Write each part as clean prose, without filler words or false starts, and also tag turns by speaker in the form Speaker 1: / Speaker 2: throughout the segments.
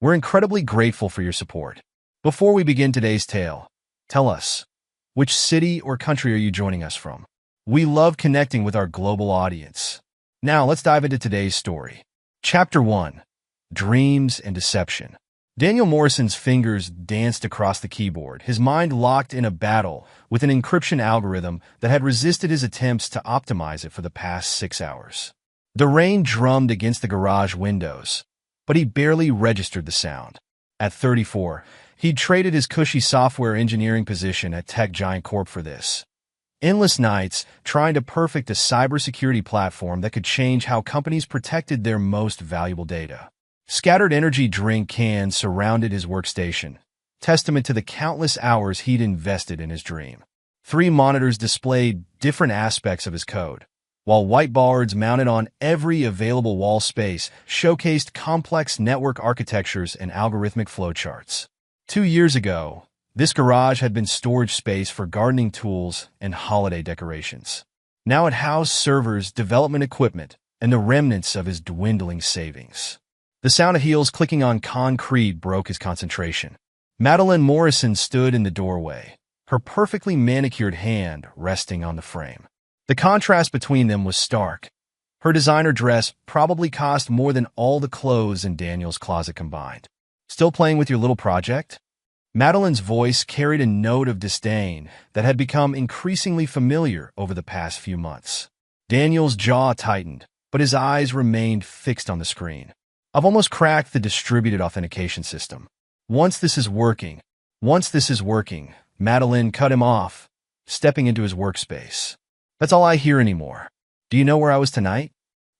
Speaker 1: We're incredibly grateful for your support. Before we begin today's tale, tell us, which city or country are you joining us from? We love connecting with our global audience. Now, let's dive into today's story. Chapter 1. Dreams and Deception. Daniel Morrison's fingers danced across the keyboard, his mind locked in a battle with an encryption algorithm that had resisted his attempts to optimize it for the past 6 hours. The rain drummed against the garage windows, but he barely registered the sound. At 34, he'd traded his cushy software engineering position at Tech Giant Corp for this. Endless nights trying to perfect a cybersecurity platform that could change how companies protected their most valuable data. Scattered energy drink cans surrounded his workstation, testament to the countless hours he'd invested in his dream. 3 monitors displayed different aspects of his code, while whiteboards mounted on every available wall space showcased complex network architectures and algorithmic flowcharts. 2 years ago, this garage had been storage space for gardening tools and holiday decorations. Now it housed servers, development equipment, and the remnants of his dwindling savings. The sound of heels clicking on concrete broke his concentration. Madeline Morrison stood in the doorway, her perfectly manicured hand resting on the frame. The contrast between them was stark. Her designer dress probably cost more than all the clothes in Daniel's closet combined. Still playing with your little project? Madeline's voice carried a note of disdain that had become increasingly familiar over the past few months. Daniel's jaw tightened, but his eyes remained fixed on the screen. I've almost cracked the distributed authentication system. Once this is working, Madeline cut him off, stepping into his workspace. That's all I hear anymore. Do you know where I was tonight?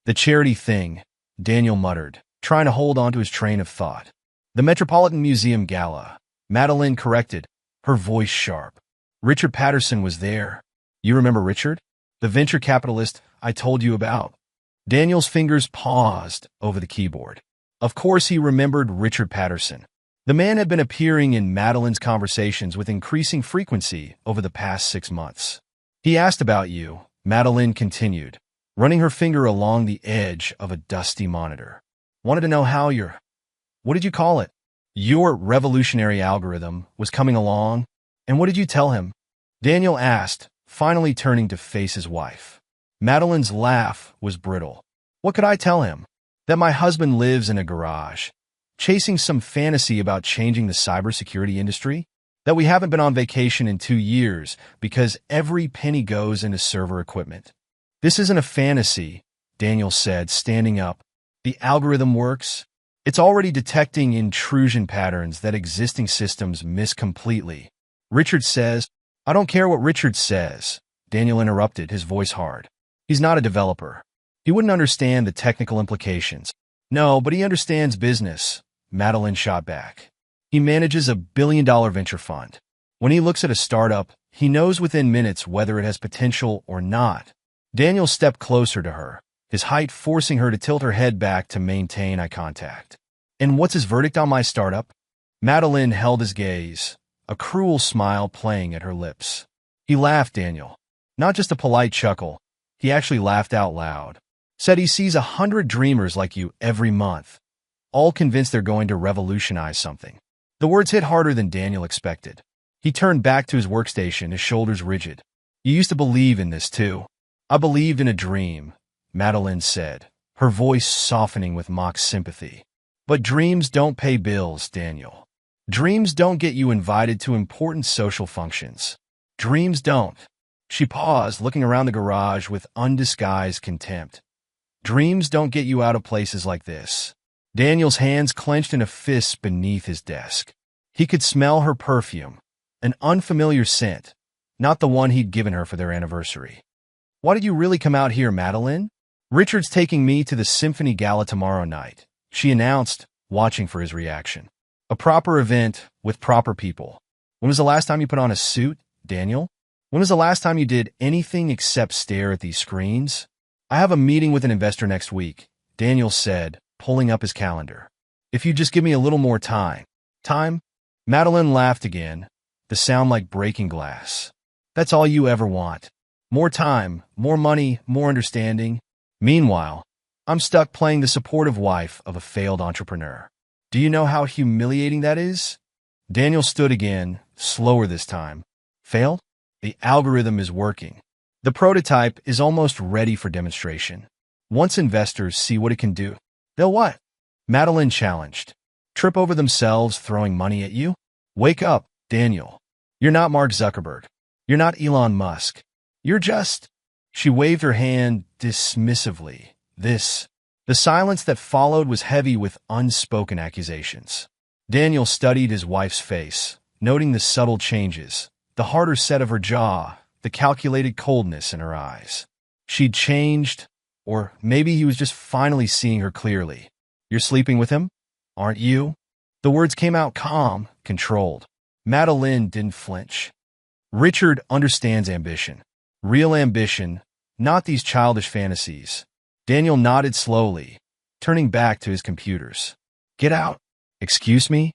Speaker 1: The charity thing, Daniel muttered, trying to hold on to his train of thought. The Metropolitan Museum Gala, Madeline corrected, her voice sharp. Richard Patterson was there. You remember Richard? The venture capitalist I told you about. Daniel's fingers paused over the keyboard. Of course he remembered Richard Patterson. The man had been appearing in Madeline's conversations with increasing frequency over the past 6 months. He asked about you, Madeline continued, running her finger along the edge of a dusty monitor. Wanted to know how what did you call it? Your revolutionary algorithm was coming along, and what did you tell him? Daniel asked, finally turning to face his wife. Madeline's laugh was brittle. What could I tell him? That my husband lives in a garage, chasing some fantasy about changing the cybersecurity industry? That we haven't been on vacation in 2 years because every penny goes into server equipment? This isn't a fantasy, Daniel said, standing up. The algorithm works. It's already detecting intrusion patterns that existing systems miss completely. Richard says, I don't care what Richard says, Daniel interrupted, his voice hard. He's not a developer. He wouldn't understand the technical implications. No, but he understands business, Madeline shot back. He manages a billion-dollar venture fund. When he looks at a startup, he knows within minutes whether it has potential or not. Daniel stepped closer to her, his height forcing her to tilt her head back to maintain eye contact. And what's his verdict on my startup? Madeline held his gaze, a cruel smile playing at her lips. He laughed, Daniel. Not just a polite chuckle. He actually laughed out loud. Said he sees 100 dreamers like you every month, all convinced they're going to revolutionize something. The words hit harder than Daniel expected. He turned back to his workstation, his shoulders rigid. You used to believe in this, too. I believed in a dream, Madeline said, her voice softening with mock sympathy. But dreams don't pay bills, Daniel. Dreams don't get you invited to important social functions. Dreams don't. She paused, looking around the garage with undisguised contempt. Dreams don't get you out of places like this. Daniel's hands clenched in a fist beneath his desk. He could smell her perfume, an unfamiliar scent, not the one he'd given her for their anniversary. Why did you really come out here, Madeline? Richard's taking me to the Symphony Gala tomorrow night, she announced, watching for his reaction. A proper event with proper people. When was the last time you put on a suit, Daniel? When was the last time you did anything except stare at these screens? I have a meeting with an investor next week, Daniel said, pulling up his calendar. If you just give me a little more time. Time? Madeline laughed again, the sound like breaking glass. That's all you ever want. More time, more money, more understanding. Meanwhile, I'm stuck playing the supportive wife of a failed entrepreneur. Do you know how humiliating that is? Daniel stood again, slower this time. Failed? The algorithm is working. The prototype is almost ready for demonstration. Once investors see what it can do, they'll what? Madeline challenged. Trip over themselves throwing money at you? Wake up, Daniel. You're not Mark Zuckerberg. You're not Elon Musk. You're just... She waved her hand dismissively. The silence that followed was heavy with unspoken accusations. Daniel studied his wife's face, noting the subtle changes, the harder set of her jaw, the calculated coldness in her eyes. She'd changed, or maybe he was just finally seeing her clearly. You're sleeping with him? Aren't you? The words came out calm, controlled. Madeline didn't flinch. Richard understands ambition. Real ambition, not these childish fantasies. Daniel nodded slowly, turning back to his computers. Get out. Excuse me?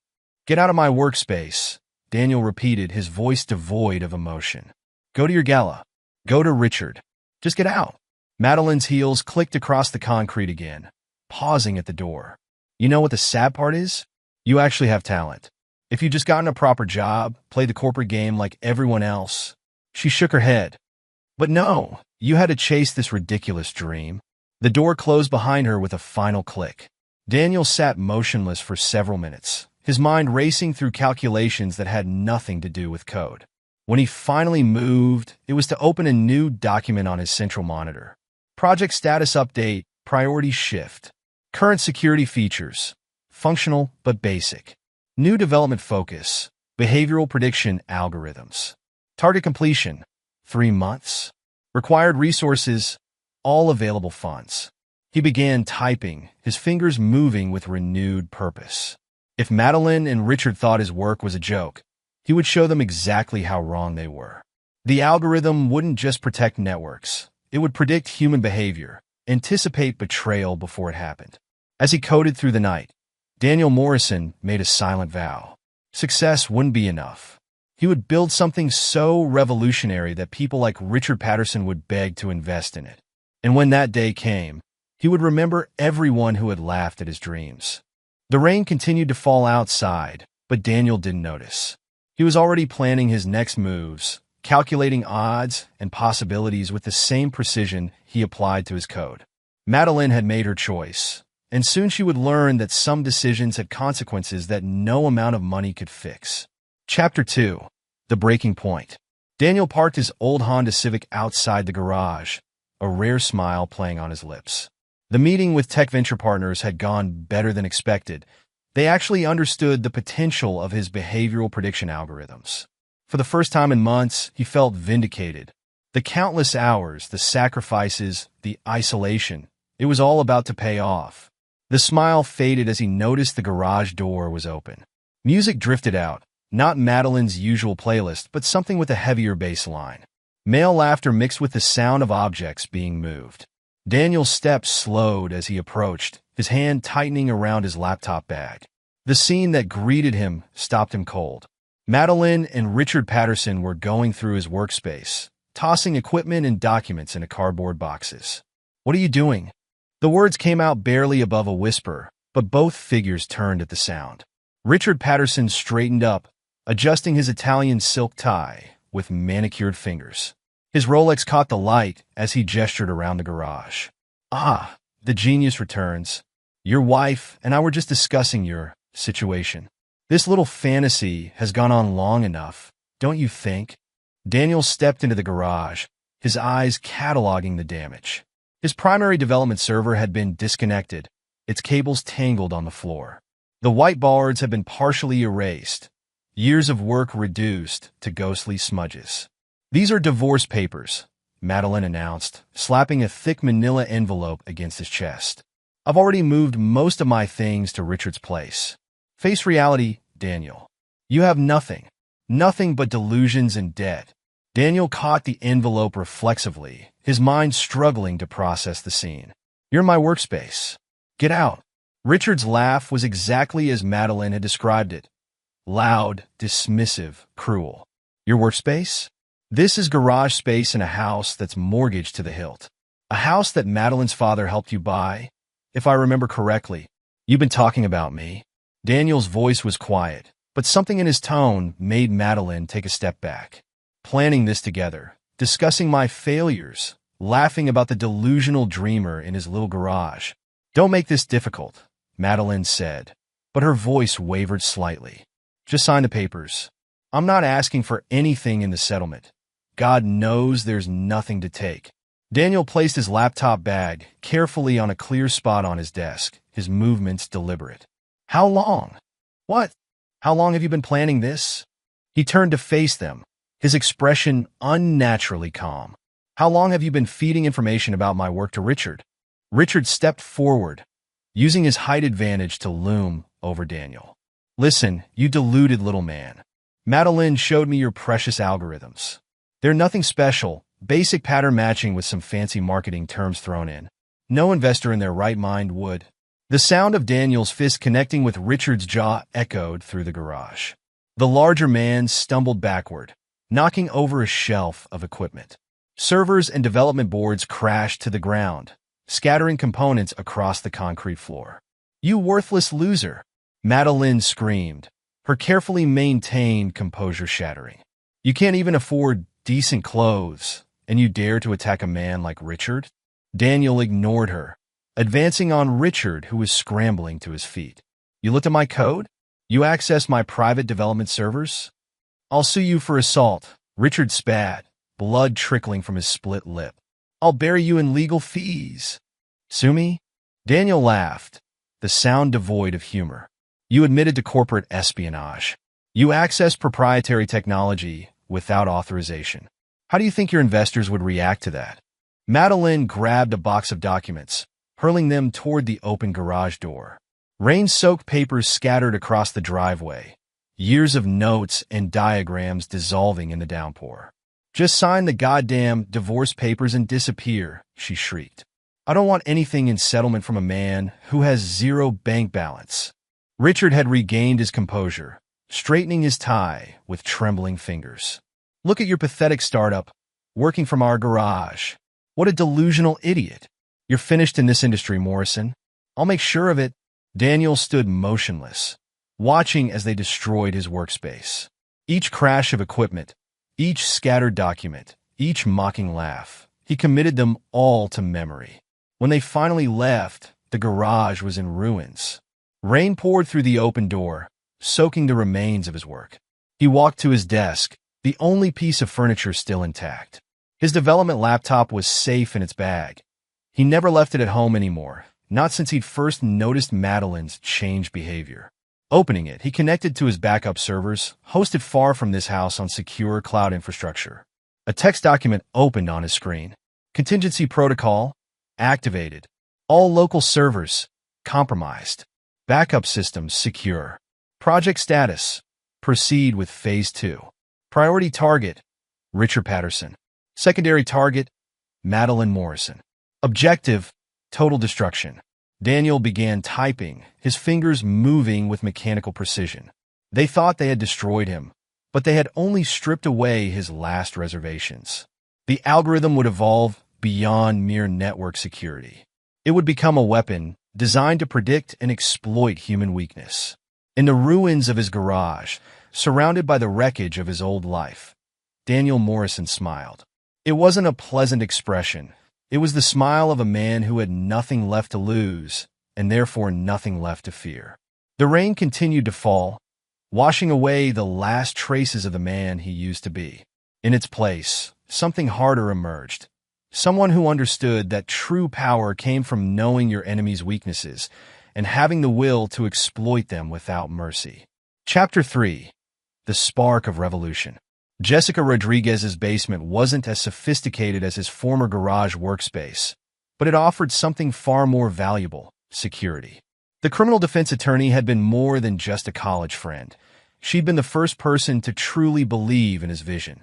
Speaker 1: Get out of my workspace, Daniel repeated, his voice devoid of emotion. Go to your gala. Go to Richard. Just get out. Madeline's heels clicked across the concrete again, pausing at the door. You know what the sad part is? You actually have talent. If you'd just gotten a proper job, played the corporate game like everyone else. She shook her head. But no, you had to chase this ridiculous dream. The door closed behind her with a final click. Daniel sat motionless for several minutes, his mind racing through calculations that had nothing to do with code. When he finally moved, it was to open a new document on his central monitor. Project status update, priority shift. Current security features, functional but basic. New development focus, behavioral prediction algorithms. Target completion, 3 months. Required resources, all available funds. He began typing, his fingers moving with renewed purpose. If Madeline and Richard thought his work was a joke, he would show them exactly how wrong they were. The algorithm wouldn't just protect networks. It would predict human behavior, anticipate betrayal before it happened. As he coded through the night, Daniel Morrison made a silent vow. Success wouldn't be enough. He would build something so revolutionary that people like Richard Patterson would beg to invest in it. And when that day came, he would remember everyone who had laughed at his dreams. The rain continued to fall outside, but Daniel didn't notice. He was already planning his next moves, calculating odds and possibilities with the same precision he applied to his code. Madeline had made her choice, and soon she would learn that some decisions had consequences that no amount of money could fix. Chapter 2. The Breaking Point. Daniel parked his old Honda Civic outside the garage, a rare smile playing on his lips. The meeting with Tech Venture Partners had gone better than expected. They actually understood the potential of his behavioral prediction algorithms. For the first time in months, he felt vindicated. The countless hours, the sacrifices, the isolation, it was all about to pay off. The smile faded as he noticed the garage door was open. Music drifted out, not Madeline's usual playlist, but something with a heavier bass line. Male laughter mixed with the sound of objects being moved. Daniel's steps slowed as he approached, his hand tightening around his laptop bag. The scene that greeted him stopped him cold. Madeline and Richard Patterson were going through his workspace, tossing equipment and documents into cardboard boxes. What are you doing? The words came out barely above a whisper, but both figures turned at the sound. Richard Patterson straightened up, adjusting his Italian silk tie with manicured fingers. His Rolex caught the light as he gestured around the garage. Ah, the genius returns. Your wife and I were just discussing your situation. This little fantasy has gone on long enough, don't you think? Daniel stepped into the garage, his eyes cataloging the damage. His primary development server had been disconnected, its cables tangled on the floor. The whiteboards had been partially erased, years of work reduced to ghostly smudges. These are divorce papers, Madeline announced, slapping a thick manila envelope against his chest. I've already moved most of my things to Richard's place. Face reality, Daniel. You have nothing. Nothing but delusions and debt. Daniel caught the envelope reflexively, his mind struggling to process the scene. You're in my workspace. Get out. Richard's laugh was exactly as Madeline had described it. Loud, dismissive, cruel. Your workspace? This is garage space in a house that's mortgaged to the hilt. A house that Madeline's father helped you buy. If I remember correctly, you've been talking about me. Daniel's voice was quiet, but something in his tone made Madeline take a step back. Planning this together, discussing my failures, laughing about the delusional dreamer in his little garage. Don't make this difficult, Madeline said, but her voice wavered slightly. Just sign the papers. I'm not asking for anything in the settlement. God knows there's nothing to take. Daniel placed his laptop bag carefully on a clear spot on his desk, his movements deliberate. How long? What? How long have you been planning this? He turned to face them, his expression unnaturally calm. How long have you been feeding information about my work to Richard? Richard stepped forward, using his height advantage to loom over Daniel. Listen, you deluded little man. Madeline showed me your precious algorithms. They're nothing special, basic pattern matching with some fancy marketing terms thrown in. No investor in their right mind would. The sound of Daniel's fist connecting with Richard's jaw echoed through the garage. The larger man stumbled backward, knocking over a shelf of equipment. Servers and development boards crashed to the ground, scattering components across the concrete floor. You worthless loser! Madeline screamed, her carefully maintained composure shattering. You can't even afford decent clothes, and you dare to attack a man like Richard? Daniel ignored her, advancing on Richard, who was scrambling to his feet. You looked at my code? You accessed my private development servers? I'll sue you for assault. Richard spat, blood trickling from his split lip. I'll bury you in legal fees. Sue me? Daniel laughed, the sound devoid of humor. You admitted to corporate espionage. You accessed proprietary technology without authorization. How do you think your investors would react to that? Madeline grabbed a box of documents, hurling them toward the open garage door. Rain-soaked papers scattered across the driveway, years of notes and diagrams dissolving in the downpour. Just sign the goddamn divorce papers and disappear, she shrieked. I don't want anything in settlement from a man who has zero bank balance. Richard had regained his composure, straightening his tie with trembling fingers. Look at your pathetic startup, working from our garage. What a delusional idiot. You're finished in this industry, Morrison. I'll make sure of it. Daniel stood motionless, watching as they destroyed his workspace. Each crash of equipment, each scattered document, each mocking laugh, he committed them all to memory. When they finally left, the garage was in ruins. Rain poured through the open door, soaking the remains of his work. He walked to his desk, the only piece of furniture still intact. His development laptop was safe in its bag. He never left it at home anymore, not since he'd first noticed Madeline's changed behavior. Opening it, he connected to his backup servers, hosted far from this house on secure cloud infrastructure. A text document opened on his screen. Contingency protocol activated. All local servers compromised. Backup systems secure. Project status. Proceed with Phase 2. Priority target. Richard Patterson. Secondary target. Madeline Morrison. Objective. Total destruction. Daniel began typing, his fingers moving with mechanical precision. They thought they had destroyed him, but they had only stripped away his last reservations. The algorithm would evolve beyond mere network security. It would become a weapon designed to predict and exploit human weakness. In the ruins of his garage, surrounded by the wreckage of his old life, Daniel Morrison smiled. It wasn't a pleasant expression. It was the smile of a man who had nothing left to lose, and therefore nothing left to fear. The rain continued to fall, washing away the last traces of the man he used to be. In its place, something harder emerged. Someone who understood that true power came from knowing your enemy's weaknesses and having the will to exploit them without mercy. Chapter 3. The Spark of Revolution. Jessica Rodriguez's basement wasn't as sophisticated as his former garage workspace, but it offered something far more valuable: security. The criminal defense attorney had been more than just a college friend. She'd been the first person to truly believe in his vision,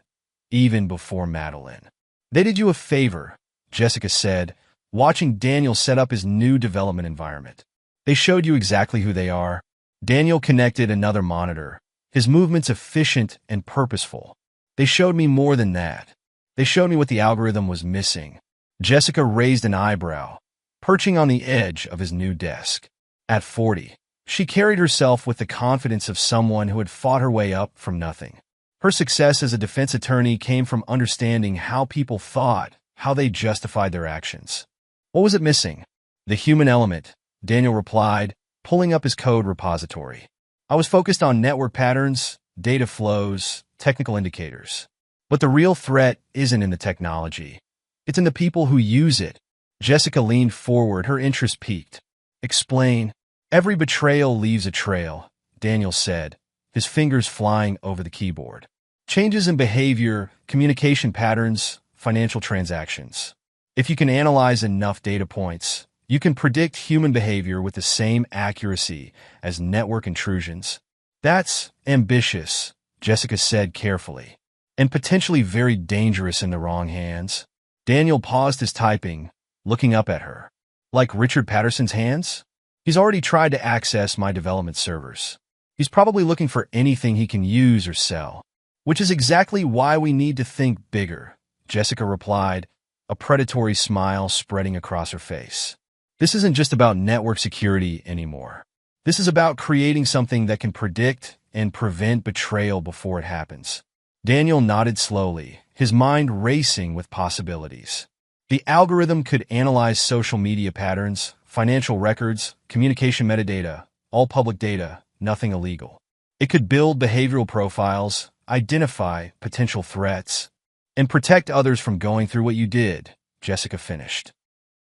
Speaker 1: even before Madeline. They did you a favor, Jessica said, watching Daniel set up his new development environment. They showed you exactly who they are. Daniel connected another monitor, his movements efficient and purposeful. They showed me more than that. They showed me what the algorithm was missing. Jessica raised an eyebrow, perching on the edge of his new desk. At 40, She carried herself with the confidence of someone who had fought her way up from nothing. Her success as a defense attorney came from understanding how people thought, how they justified their actions. What was it missing? The human element, Daniel replied, pulling up his code repository. I was focused on network patterns, data flows, technical indicators. But the real threat isn't in the technology. It's in the people who use it. Jessica leaned forward, her interest piqued. Explain. Every betrayal leaves a trail, Daniel said, his fingers flying over the keyboard. Changes in behavior, communication patterns, financial transactions. If you can analyze enough data points, you can predict human behavior with the same accuracy as network intrusions. That's ambitious, Jessica said carefully, and potentially very dangerous in the wrong hands. Daniel paused his typing, looking up at her. Like Richard Patterson's hands? He's already tried to access my development servers. He's probably looking for anything he can use or sell, which is exactly why we need to think bigger, Jessica replied, a predatory smile spreading across her face. This isn't just about network security anymore. This is about creating something that can predict and prevent betrayal before it happens. Daniel nodded slowly, his mind racing with possibilities. The algorithm could analyze social media patterns, financial records, communication metadata, all public data, nothing illegal. It could build behavioral profiles, identify potential threats, and protect others from going through what you did, Jessica finished.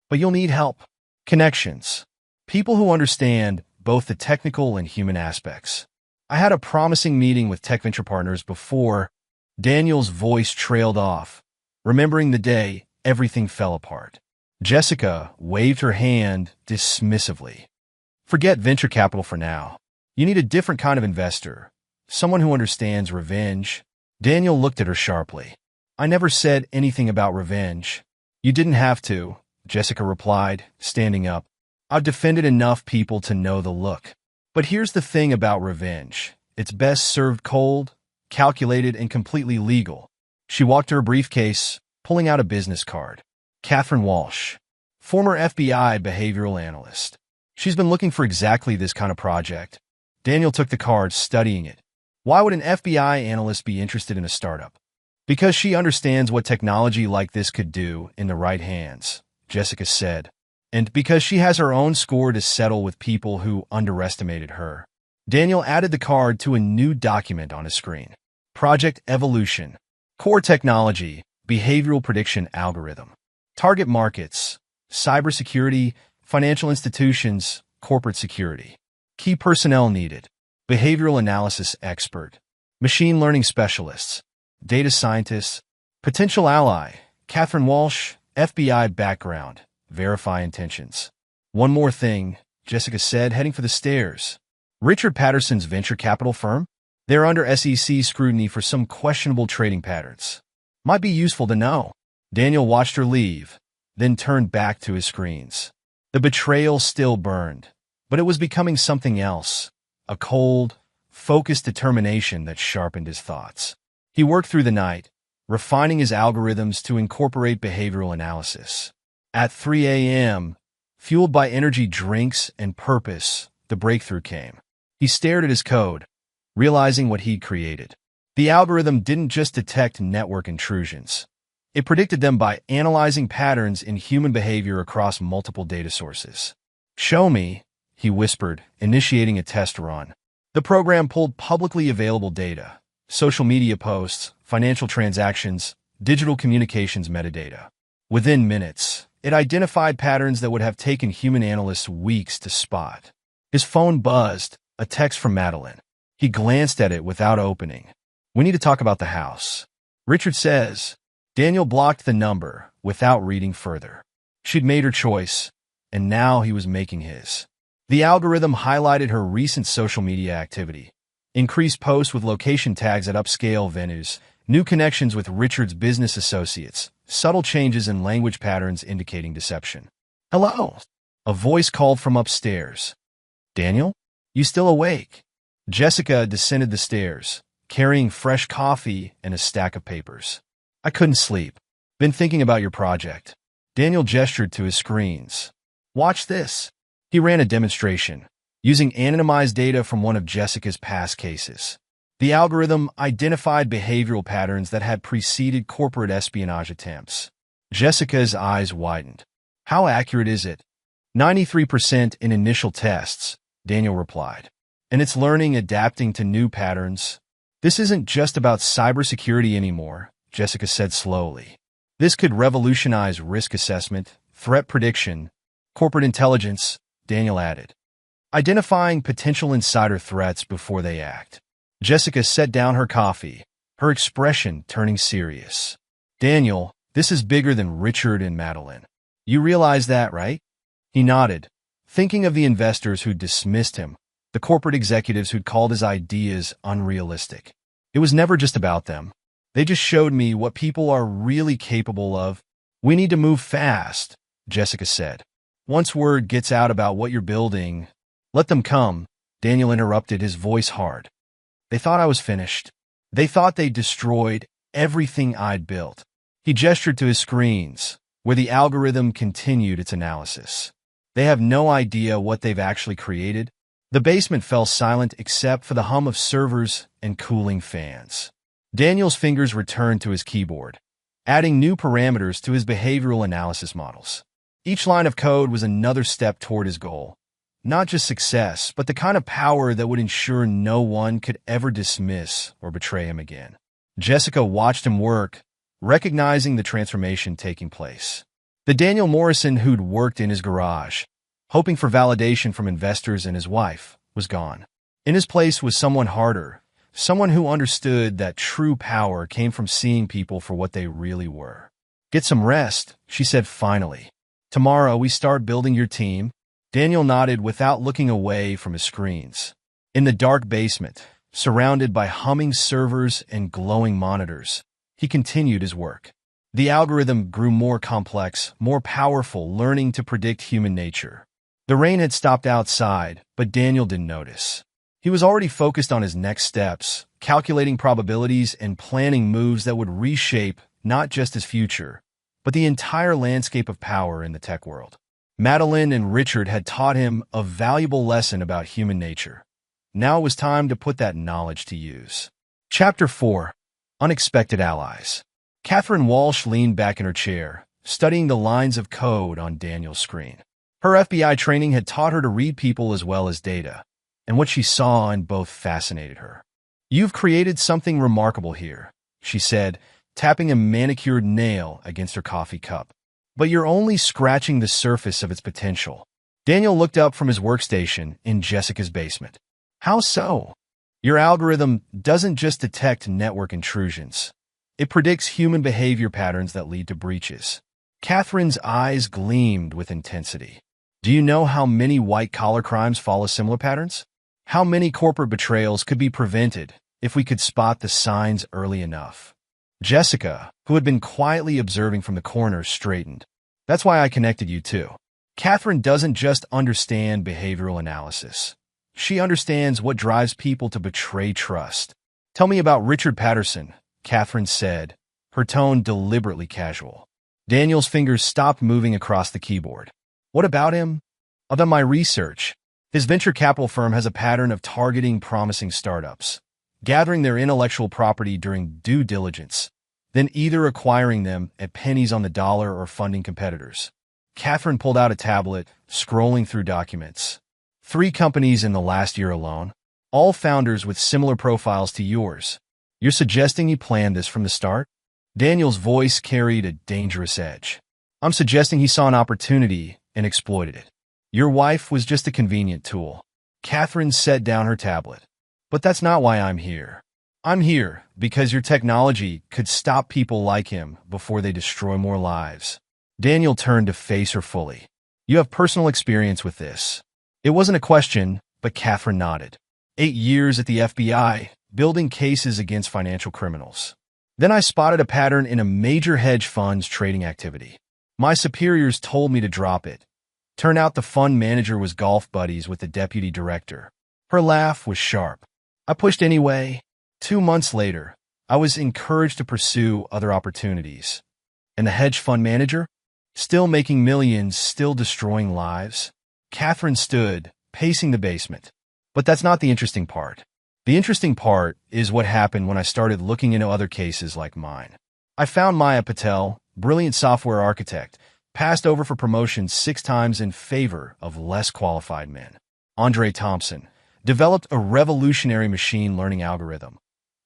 Speaker 1: But you'll need help. Connections. People who understand both the technical and human aspects. I had a promising meeting with tech venture partners before Daniel's voice trailed off. Remembering the day, everything fell apart. Jessica waved her hand dismissively. Forget venture capital for now. You need a different kind of investor, someone who understands revenge. Daniel looked at her sharply. I never said anything about revenge. You didn't have to, Jessica replied, standing up. I've defended enough people to know the look. But here's the thing about revenge. It's best served cold, calculated, and completely legal. She walked to her briefcase, pulling out a business card. Catherine Walsh, former FBI behavioral analyst. She's been looking for exactly this kind of project. Daniel took the card, studying it. Why would an FBI analyst be interested in a startup? Because she understands what technology like this could do in the right hands, Jessica said. And because she has her own score to settle with people who underestimated her. Daniel added the card to a new document on his screen. Project Evolution. Core technology, behavioral prediction algorithm. Target markets, cybersecurity, financial institutions, corporate security. Key personnel needed. Behavioral analysis expert. Machine learning specialists. Data scientists. Potential ally. Catherine Walsh, FBI background. Verify intentions. One more thing, Jessica said, heading for the stairs. Richard Patterson's venture capital firm? They're under SEC scrutiny for some questionable trading patterns. Might be useful to know. Daniel watched her leave, then turned back to his screens. The betrayal still burned, but it was becoming something else. A cold, focused determination that sharpened his thoughts. He worked through the night, refining his algorithms to incorporate behavioral analysis. At 3 a.m., fueled by energy drinks and purpose, the breakthrough came. He stared at his code, realizing what he'd created. The algorithm didn't just detect network intrusions. It predicted them by analyzing patterns in human behavior across multiple data sources. Show me, he whispered, initiating a test run. The program pulled publicly available data, social media posts, financial transactions, digital communications metadata. Within minutes, it identified patterns that would have taken human analysts weeks to spot. His phone buzzed, a text from Madeline. He glanced at it without opening. We need to talk about the house. Richard says. Daniel blocked the number without reading further. She'd made her choice, and now he was making his. The algorithm highlighted her recent social media activity, increased posts with location tags at upscale venues, new connections with Richard's business associates, subtle changes in language patterns indicating deception. Hello? A voice called from upstairs. Daniel? You still awake? Jessica descended the stairs, carrying fresh coffee and a stack of papers. I couldn't sleep. Been thinking about your project. Daniel gestured to his screens. Watch this. He ran a demonstration. using anonymized data from one of Jessica's past cases. The algorithm identified behavioral patterns that had preceded corporate espionage attempts. Jessica's eyes widened. How accurate is it? 93% in initial tests, Daniel replied. And it's learning, adapting to new patterns. This isn't just about cybersecurity anymore, Jessica said slowly. This could revolutionize risk assessment, threat prediction, corporate intelligence, Daniel added. Identifying potential insider threats before they act. Jessica set down her coffee, her expression turning serious. Daniel, this is bigger than Richard and Madeline. You realize that, right? He nodded, thinking of the investors who'd dismissed him, the corporate executives who'd called his ideas unrealistic. It was never just about them. They just showed me what people are really capable of. We need to move fast, Jessica said. Once word gets out about what you're building, let them come, Daniel interrupted, his voice hard. They thought I was finished. They thought they'd destroyed everything I'd built. He gestured to his screens, where the algorithm continued its analysis. They have no idea what they've actually created. The basement fell silent except for the hum of servers and cooling fans. Daniel's fingers returned to his keyboard, adding new parameters to his behavioral analysis models. Each line of code was another step toward his goal. Not just success, but the kind of power that would ensure no one could ever dismiss or betray him again. Jessica watched him work, recognizing the transformation taking place. The Daniel Morrison who'd worked in his garage, hoping for validation from investors and his wife, was gone. In his place was someone harder, someone who understood that true power came from seeing people for what they really were. Get some rest, she said finally. Tomorrow we start building your team. Daniel nodded without looking away from his screens. In the dark basement, surrounded by humming servers and glowing monitors, he continued his work. The algorithm grew more complex, more powerful, learning to predict human nature. The rain had stopped outside, but Daniel didn't notice. He was already focused on his next steps, calculating probabilities and planning moves that would reshape not just his future, but the entire landscape of power in the tech world. Madeline and Richard had taught him a valuable lesson about human nature. Now it was time to put that knowledge to use. Chapter 4. Unexpected Allies. Catherine Walsh leaned back in her chair, studying the lines of code on Daniel's screen. Her FBI training had taught her to read people as well as data, and what she saw in both fascinated her. You've created something remarkable here, she said, tapping a manicured nail against her coffee cup. But you're only scratching the surface of its potential. Daniel looked up from his workstation in Jessica's basement. How so? Your algorithm doesn't just detect network intrusions. It predicts human behavior patterns that lead to breaches. Catherine's eyes gleamed with intensity. Do you know how many white-collar crimes follow similar patterns? How many corporate betrayals could be prevented if we could spot the signs early enough? Jessica, who had been quietly observing from the corner, straightened. That's why I connected you too. Catherine doesn't just understand behavioral analysis. She understands what drives people to betray trust. Tell me about Richard Patterson, Catherine said, her tone deliberately casual. Daniel's fingers stopped moving across the keyboard. What about him? I've done my research. His venture capital firm has a pattern of targeting promising startups, gathering their intellectual property during due diligence, then either acquiring them at pennies on the dollar or funding competitors. Catherine pulled out a tablet, scrolling through documents. 3 companies in the last year alone, all founders with similar profiles to yours. You're suggesting he planned this from the start? Daniel's voice carried a dangerous edge. I'm suggesting he saw an opportunity and exploited it. Your wife was just a convenient tool. Catherine set down her tablet. But that's not why I'm here. I'm here because your technology could stop people like him before they destroy more lives. Daniel turned to face her fully. You have personal experience with this. It wasn't a question, but Catherine nodded. 8 years at the FBI, building cases against financial criminals. Then I spotted a pattern in a major hedge fund's trading activity. My superiors told me to drop it. Turned out the fund manager was golf buddies with the deputy director. Her laugh was sharp. I pushed anyway. 2 months later, I was encouraged to pursue other opportunities. And the hedge fund manager? Still making millions, still destroying lives. Catherine stood, pacing the basement. But that's not the interesting part. The interesting part is what happened when I started looking into other cases like mine. I found Maya Patel, brilliant software architect, passed over for promotion 6 times in favor of less qualified men. Andre Thompson developed a revolutionary machine learning algorithm,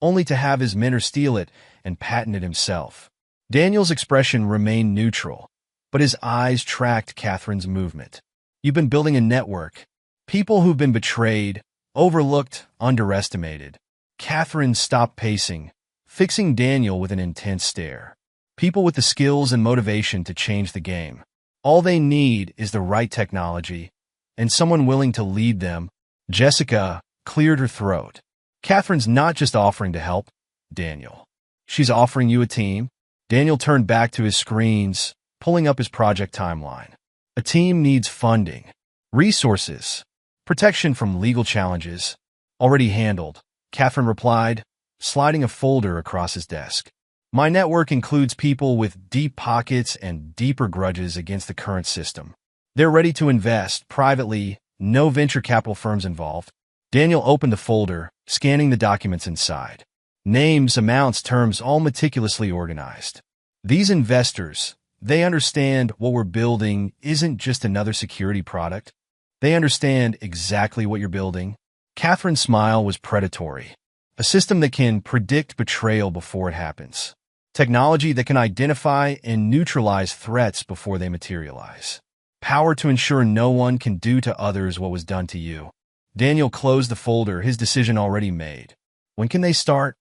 Speaker 1: only to have his mentor steal it and patent it himself. Daniel's expression remained neutral, but his eyes tracked Catherine's movement. You've been building a network. People who've been betrayed, overlooked, underestimated. Catherine stopped pacing, fixing Daniel with an intense stare. People with the skills and motivation to change the game. All they need is the right technology and someone willing to lead them. Jessica cleared her throat. Catherine's not just offering to help, Daniel. She's offering you a team. Daniel turned back to his screens, pulling up his project timeline. A team needs funding, resources, protection from legal challenges. Already handled, Catherine replied, sliding a folder across his desk. My network includes people with deep pockets and deeper grudges against the current system. They're ready to invest privately, no venture capital firms involved. Daniel opened the folder, scanning the documents inside. Names, amounts, terms, all meticulously organized. These investors, they understand what we're building isn't just another security product. They understand exactly what you're building. Catherine's smile was predatory. A system that can predict betrayal before it happens. Technology that can identify and neutralize threats before they materialize. Power to ensure no one can do to others what was done to you. Daniel closed the folder, his decision already made. When can they start?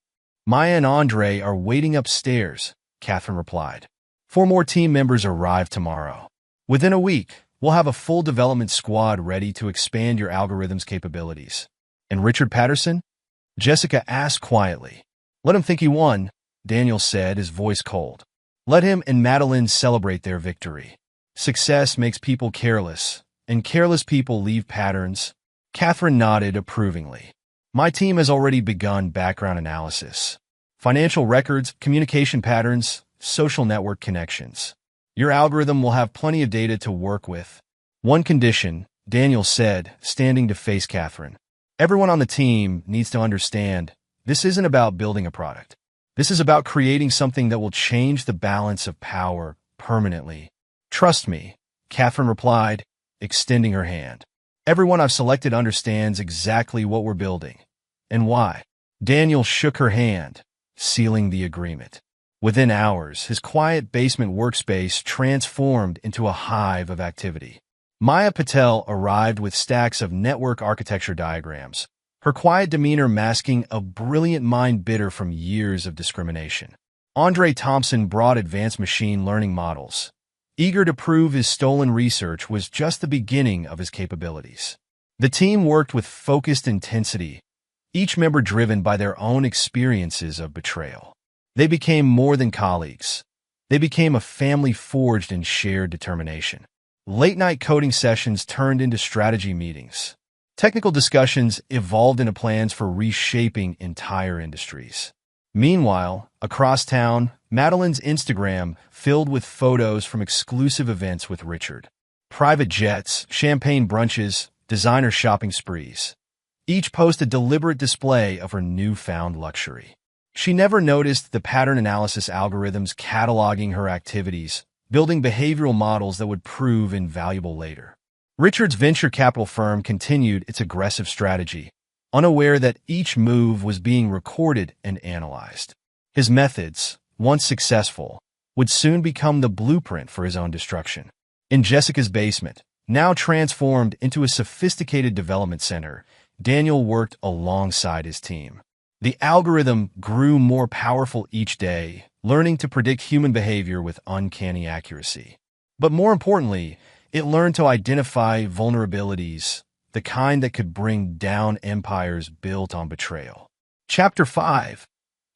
Speaker 1: Maya and Andre are waiting upstairs, Catherine replied. 4 more team members arrive tomorrow. Within a week, we'll have a full development squad ready to expand your algorithm's capabilities. And Richard Patterson? Jessica asked quietly. Let him think he won, Daniel said, his voice cold. Let him and Madeline celebrate their victory. Success makes people careless, and careless people leave patterns. Catherine nodded approvingly. My team has already begun background analysis. Financial records, communication patterns, social network connections. Your algorithm will have plenty of data to work with. One condition, Daniel said, standing to face Catherine. Everyone on the team needs to understand this isn't about building a product. This is about creating something that will change the balance of power permanently. Trust me, Catherine replied, extending her hand. Everyone I've selected understands exactly what we're building and why. Daniel shook her hand, sealing the agreement. Within hours, his quiet basement workspace transformed into a hive of activity. Maya Patel arrived with stacks of network architecture diagrams, her quiet demeanor masking a brilliant mind bitter from years of discrimination. Andre Thompson brought advanced machine learning models. Eager to prove his stolen research was just the beginning of his capabilities. The team worked with focused intensity, each member driven by their own experiences of betrayal. They became more than colleagues. They became a family forged in shared determination. Late-night coding sessions turned into strategy meetings. Technical discussions evolved into plans for reshaping entire industries. Meanwhile, across town, Madeline's Instagram filled with photos from exclusive events with Richard. Private jets, champagne brunches, designer shopping sprees. Each post a deliberate display of her newfound luxury. She never noticed the pattern analysis algorithms cataloging her activities, building behavioral models that would prove invaluable later. Richard's venture capital firm continued its aggressive strategy, unaware that each move was being recorded and analyzed. His methods, once successful, would soon become the blueprint for his own destruction. In Jessica's basement, now transformed into a sophisticated development center, Daniel worked alongside his team. The algorithm grew more powerful each day, learning to predict human behavior with uncanny accuracy. But more importantly, it learned to identify vulnerabilities, the kind that could bring down empires built on betrayal. Chapter 5.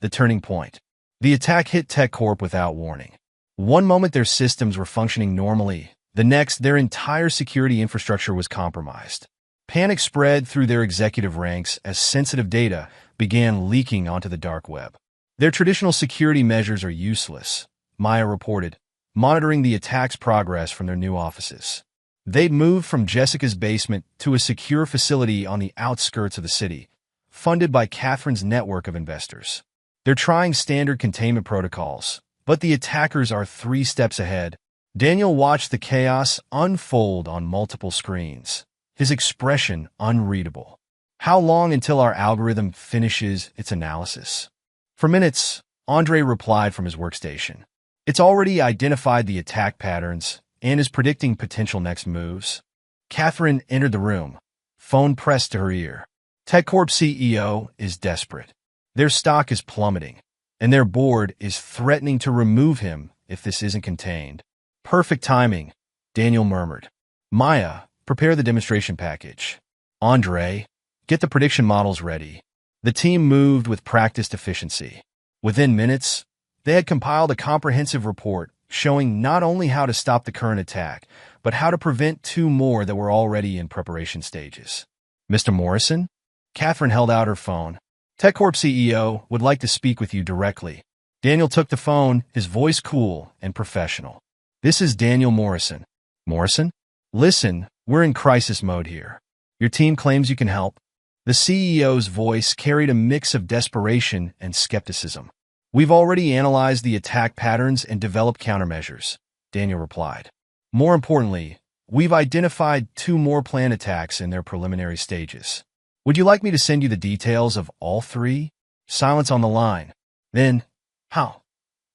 Speaker 1: The Turning Point. The attack hit TechCorp without warning. One moment their systems were functioning normally, the next their entire security infrastructure was compromised. Panic spread through their executive ranks as sensitive data began leaking onto the dark web. Their traditional security measures are useless, Maya reported, monitoring the attack's progress from their new offices. They'd moved from Jessica's basement to a secure facility on the outskirts of the city, funded by Catherine's network of investors. They're trying standard containment protocols, but the attackers are 3 steps ahead. Daniel watched the chaos unfold on multiple screens, his expression unreadable. How long until our algorithm finishes its analysis? For minutes, Andre replied from his workstation. It's already identified the attack patterns and is predicting potential next moves. Catherine entered the room, phone pressed to her ear. TechCorp CEO is desperate. Their stock is plummeting, and their board is threatening to remove him if this isn't contained. Perfect timing, Daniel murmured. Maya, prepare the demonstration package. Andre, get the prediction models ready. The team moved with practiced efficiency. Within minutes, they had compiled a comprehensive report showing not only how to stop the current attack, but how to prevent 2 more that were already in preparation stages. Mr. Morrison? Catherine held out her phone. TechCorp CEO would like to speak with you directly. Daniel took the phone, his voice cool and professional. This is Daniel Morrison. Morrison? Listen, we're in crisis mode here. Your team claims you can help. The CEO's voice carried a mix of desperation and skepticism. We've already analyzed the attack patterns and developed countermeasures, Daniel replied. More importantly, we've identified 2 more planned attacks in their preliminary stages. Would you like me to send you the details of all 3? Silence on the line. Then, how?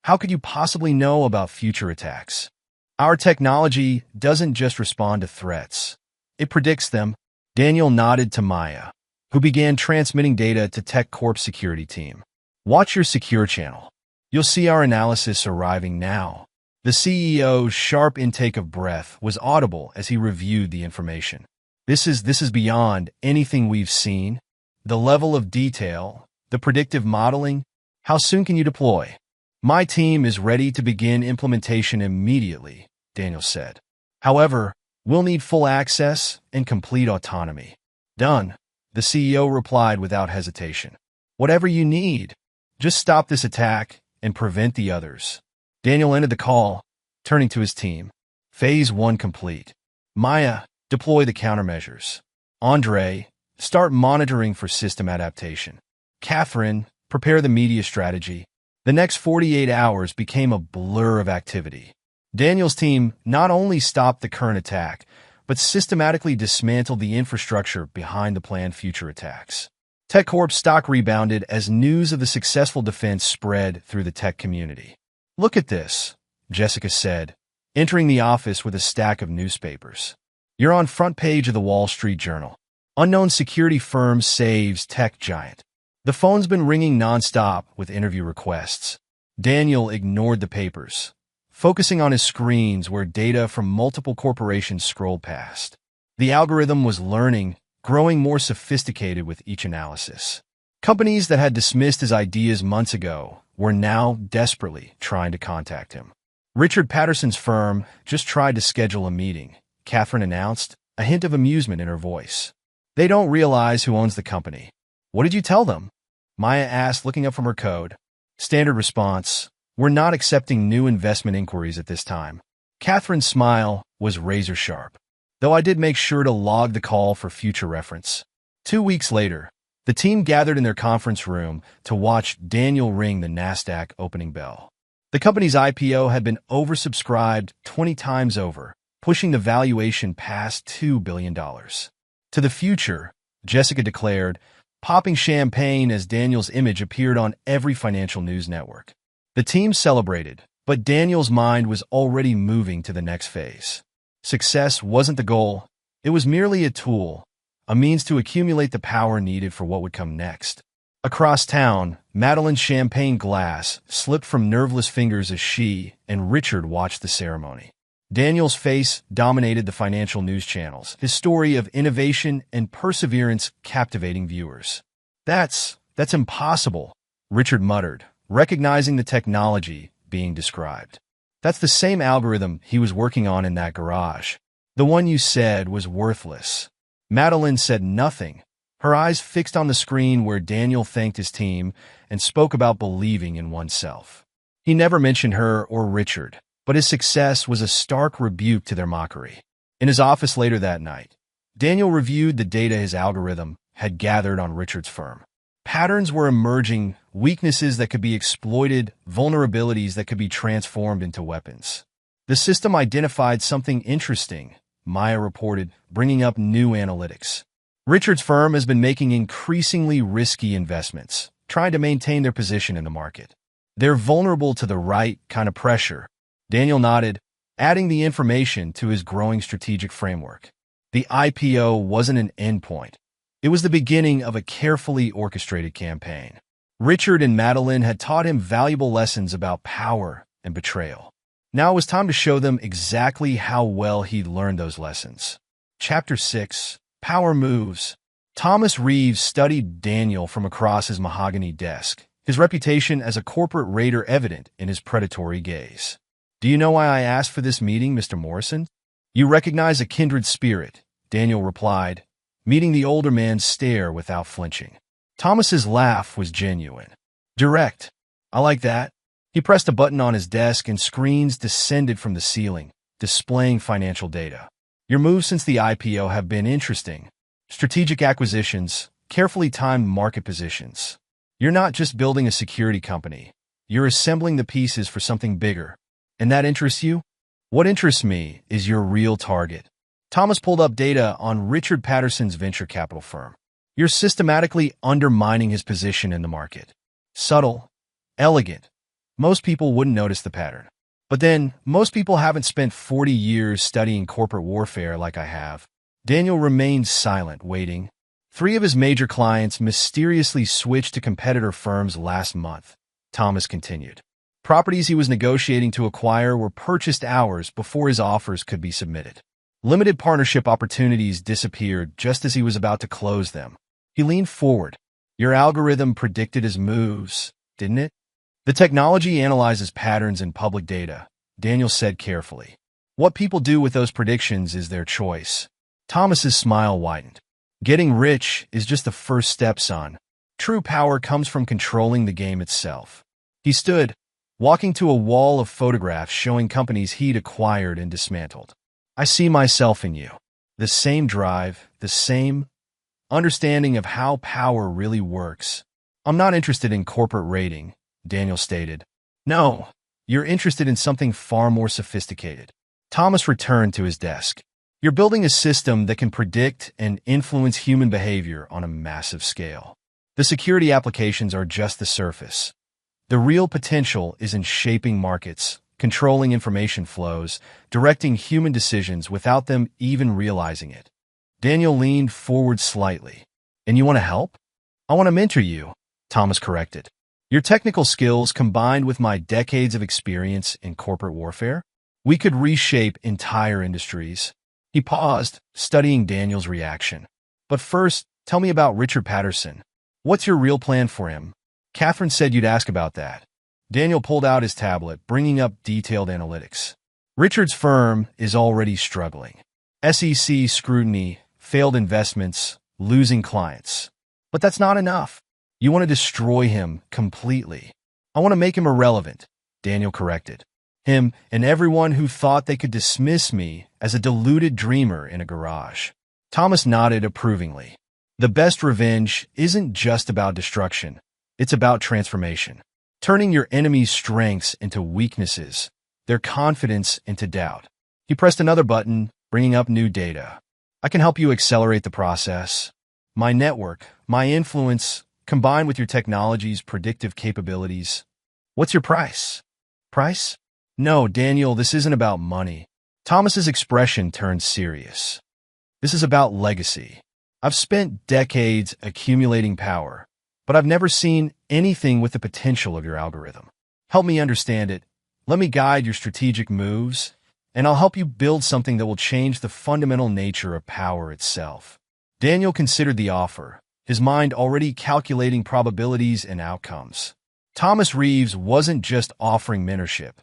Speaker 1: How could you possibly know about future attacks? Our technology doesn't just respond to threats. It predicts them. Daniel nodded to Maya, who began transmitting data to TechCorp's security team. Watch your secure channel. You'll see our analysis arriving now. The CEO's sharp intake of breath was audible as he reviewed the information. This is beyond anything we've seen. The level of detail, the predictive modeling. How soon can you deploy? My team is ready to begin implementation immediately, Daniel said. However, we'll need full access and complete autonomy. Done, the CEO replied without hesitation. Whatever you need, just stop this attack and prevent the others. Daniel ended the call, turning to his team. Phase 1 complete. Maya, deploy the countermeasures. Andre, start monitoring for system adaptation. Catherine, prepare the media strategy. The next 48 hours became a blur of activity. Daniel's team not only stopped the current attack, but systematically dismantled the infrastructure behind the planned future attacks. TechCorp's stock rebounded as news of the successful defense spread through the tech community. Look at this, Jessica said, entering the office with a stack of newspapers. You're on front page of the Wall Street Journal. Unknown security firm saves tech giant. The phone's been ringing nonstop with interview requests. Daniel ignored the papers, focusing on his screens where data from multiple corporations scrolled past. The algorithm was learning, growing more sophisticated with each analysis. Companies that had dismissed his ideas months ago were now desperately trying to contact him. Richard Patterson's firm just tried to schedule a meeting, Catherine announced, a hint of amusement in her voice. They don't realize who owns the company. What did you tell them? Maya asked, looking up from her code. Standard response, we're not accepting new investment inquiries at this time. Catherine's smile was razor sharp, though I did make sure to log the call for future reference. 2 weeks later, the team gathered in their conference room to watch Daniel ring the Nasdaq opening bell. The company's IPO had been oversubscribed 20 times over, pushing the valuation past $2 billion. To the future, Jessica declared, popping champagne as Daniel's image appeared on every financial news network. The team celebrated, but Daniel's mind was already moving to the next phase. Success wasn't the goal. It was merely a tool, a means to accumulate the power needed for what would come next. Across town, Madeline's champagne glass slipped from nerveless fingers as she and Richard watched the ceremony. Daniel's face dominated the financial news channels, his story of innovation and perseverance captivating viewers. That's impossible, Richard muttered, recognizing the technology being described. That's the same algorithm he was working on in that garage. The one you said was worthless. Madeline said nothing, her eyes fixed on the screen where Daniel thanked his team and spoke about believing in oneself. He never mentioned her or Richard, but his success was a stark rebuke to their mockery. In his office later that night, Daniel reviewed the data his algorithm had gathered on Richard's firm. Patterns were emerging, weaknesses that could be exploited, vulnerabilities that could be transformed into weapons. The system identified something interesting, Maya reported, bringing up new analytics. Richard's firm has been making increasingly risky investments, trying to maintain their position in the market. They're vulnerable to the right kind of pressure. Daniel nodded, adding the information to his growing strategic framework. The IPO wasn't an endpoint. It was the beginning of a carefully orchestrated campaign. Richard and Madeline had taught him valuable lessons about power and betrayal. Now it was time to show them exactly how well he'd learned those lessons. Chapter 6: Power Moves. Thomas Reeves studied Daniel from across his mahogany desk, his reputation as a corporate raider evident in his predatory gaze. "Do you know why I asked for this meeting, Mr. Morrison?" "You recognize a kindred spirit," Daniel replied, meeting the older man's stare without flinching. Thomas's laugh was genuine. Direct. "I like that." He pressed a button on his desk and screens descended from the ceiling, displaying financial data. "Your moves since the IPO have been interesting. Strategic acquisitions, carefully timed market positions. You're not just building a security company. You're assembling the pieces for something bigger. And that interests you?" "What interests me is your real target." Thomas pulled up data on Richard Patterson's venture capital firm. "You're systematically undermining his position in the market. Subtle, elegant. Most people wouldn't notice the pattern. But then, most people haven't spent 40 years studying corporate warfare like I have." Daniel remained silent, waiting. 3 of his major clients mysteriously switched to competitor firms last month, Thomas continued. Properties he was negotiating to acquire were purchased hours before his offers could be submitted. Limited partnership opportunities disappeared just as he was about to close them. He leaned forward. "Your algorithm predicted his moves, didn't it?" "The technology analyzes patterns in public data," Daniel said carefully. "What people do with those predictions is their choice." Thomas's smile widened. "Getting rich is just the first step, son. True power comes from controlling the game itself." He stood, walking to a wall of photographs showing companies he'd acquired and dismantled. "I see myself in you. The same drive, the same understanding of how power really works." "I'm not interested in corporate raiding," Daniel stated. "No, you're interested in something far more sophisticated." Thomas returned to his desk. "You're building a system that can predict and influence human behavior on a massive scale. The security applications are just the surface. The real potential is in shaping markets, controlling information flows, directing human decisions without them even realizing it." Daniel leaned forward slightly. "And you want to help?" "I want to mentor you," Thomas corrected. "Your technical skills combined with my decades of experience in corporate warfare, we could reshape entire industries." He paused, studying Daniel's reaction. "But first, tell me about Richard Patterson. What's your real plan for him?" "Catherine said you'd ask about that." Daniel pulled out his tablet, bringing up detailed analytics. "Richard's firm is already struggling. SEC scrutiny, failed investments, losing clients. But that's not enough. You want to destroy him completely." "I want to make him irrelevant," Daniel corrected. "Him and everyone who thought they could dismiss me as a deluded dreamer in a garage." Thomas nodded approvingly. "The best revenge isn't just about destruction. It's about transformation. Turning your enemy's strengths into weaknesses, their confidence into doubt." He pressed another button, bringing up new data. "I can help you accelerate the process. My network, my influence, combined with your technology's predictive capabilities." "What's your price?" "Price? No, Daniel, this isn't about money." Thomas's expression turned serious. "This is about legacy. I've spent decades accumulating power, but I've never seen anything with the potential of your algorithm. Help me understand it. Let me guide your strategic moves, and I'll help you build something that will change the fundamental nature of power itself." Daniel considered the offer, his mind already calculating probabilities and outcomes. Thomas Reeves wasn't just offering mentorship.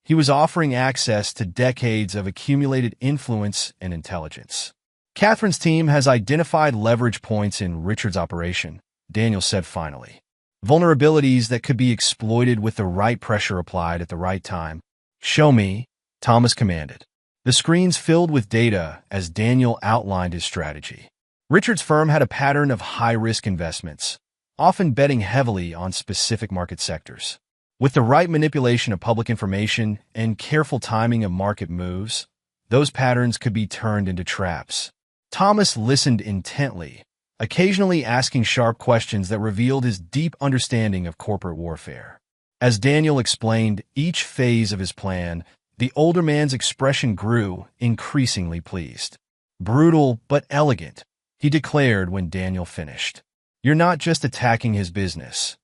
Speaker 1: He was offering access to decades of accumulated influence and intelligence. "Catherine's team has identified leverage points in Richard's operation," Daniel said finally. "Vulnerabilities that could be exploited with the right pressure applied at the right time." "Show me," Thomas commanded. The screens filled with data as Daniel outlined his strategy. Richard's firm had a pattern of high-risk investments, often betting heavily on specific market sectors. With the right manipulation of public information and careful timing of market moves, those patterns could be turned into traps. Thomas listened intently, occasionally asking sharp questions that revealed his deep understanding of corporate warfare. As Daniel explained each phase of his plan, the older man's expression grew, increasingly pleased. "Brutal but elegant," he declared when Daniel finished. "You're not just attacking his business.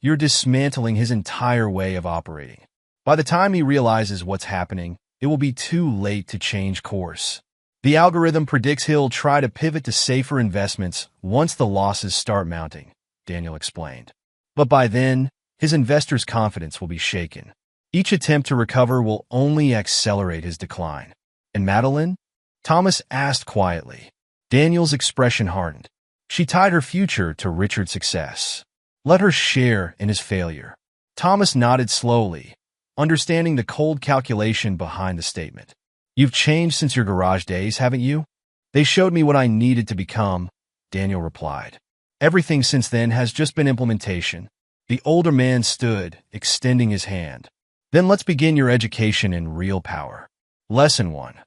Speaker 1: You're dismantling his entire way of operating. By the time he realizes what's happening, it will be too late to change course. The algorithm predicts he'll try to pivot to safer investments once the losses start mounting," Daniel explained. "But by then, his investors' confidence will be shaken. Each attempt to recover will only accelerate his decline." "And Madeline?" Thomas asked quietly. Daniel's expression hardened. "She tied her future to Richard's success. Let her share in his failure." Thomas nodded slowly, understanding the cold calculation behind the statement. "You've changed since your garage days, haven't you?" "They showed me what I needed to become," Daniel replied. "Everything since then has just been implementation." The older man stood, extending his hand. "Then let's begin your education in real power. Lesson 1.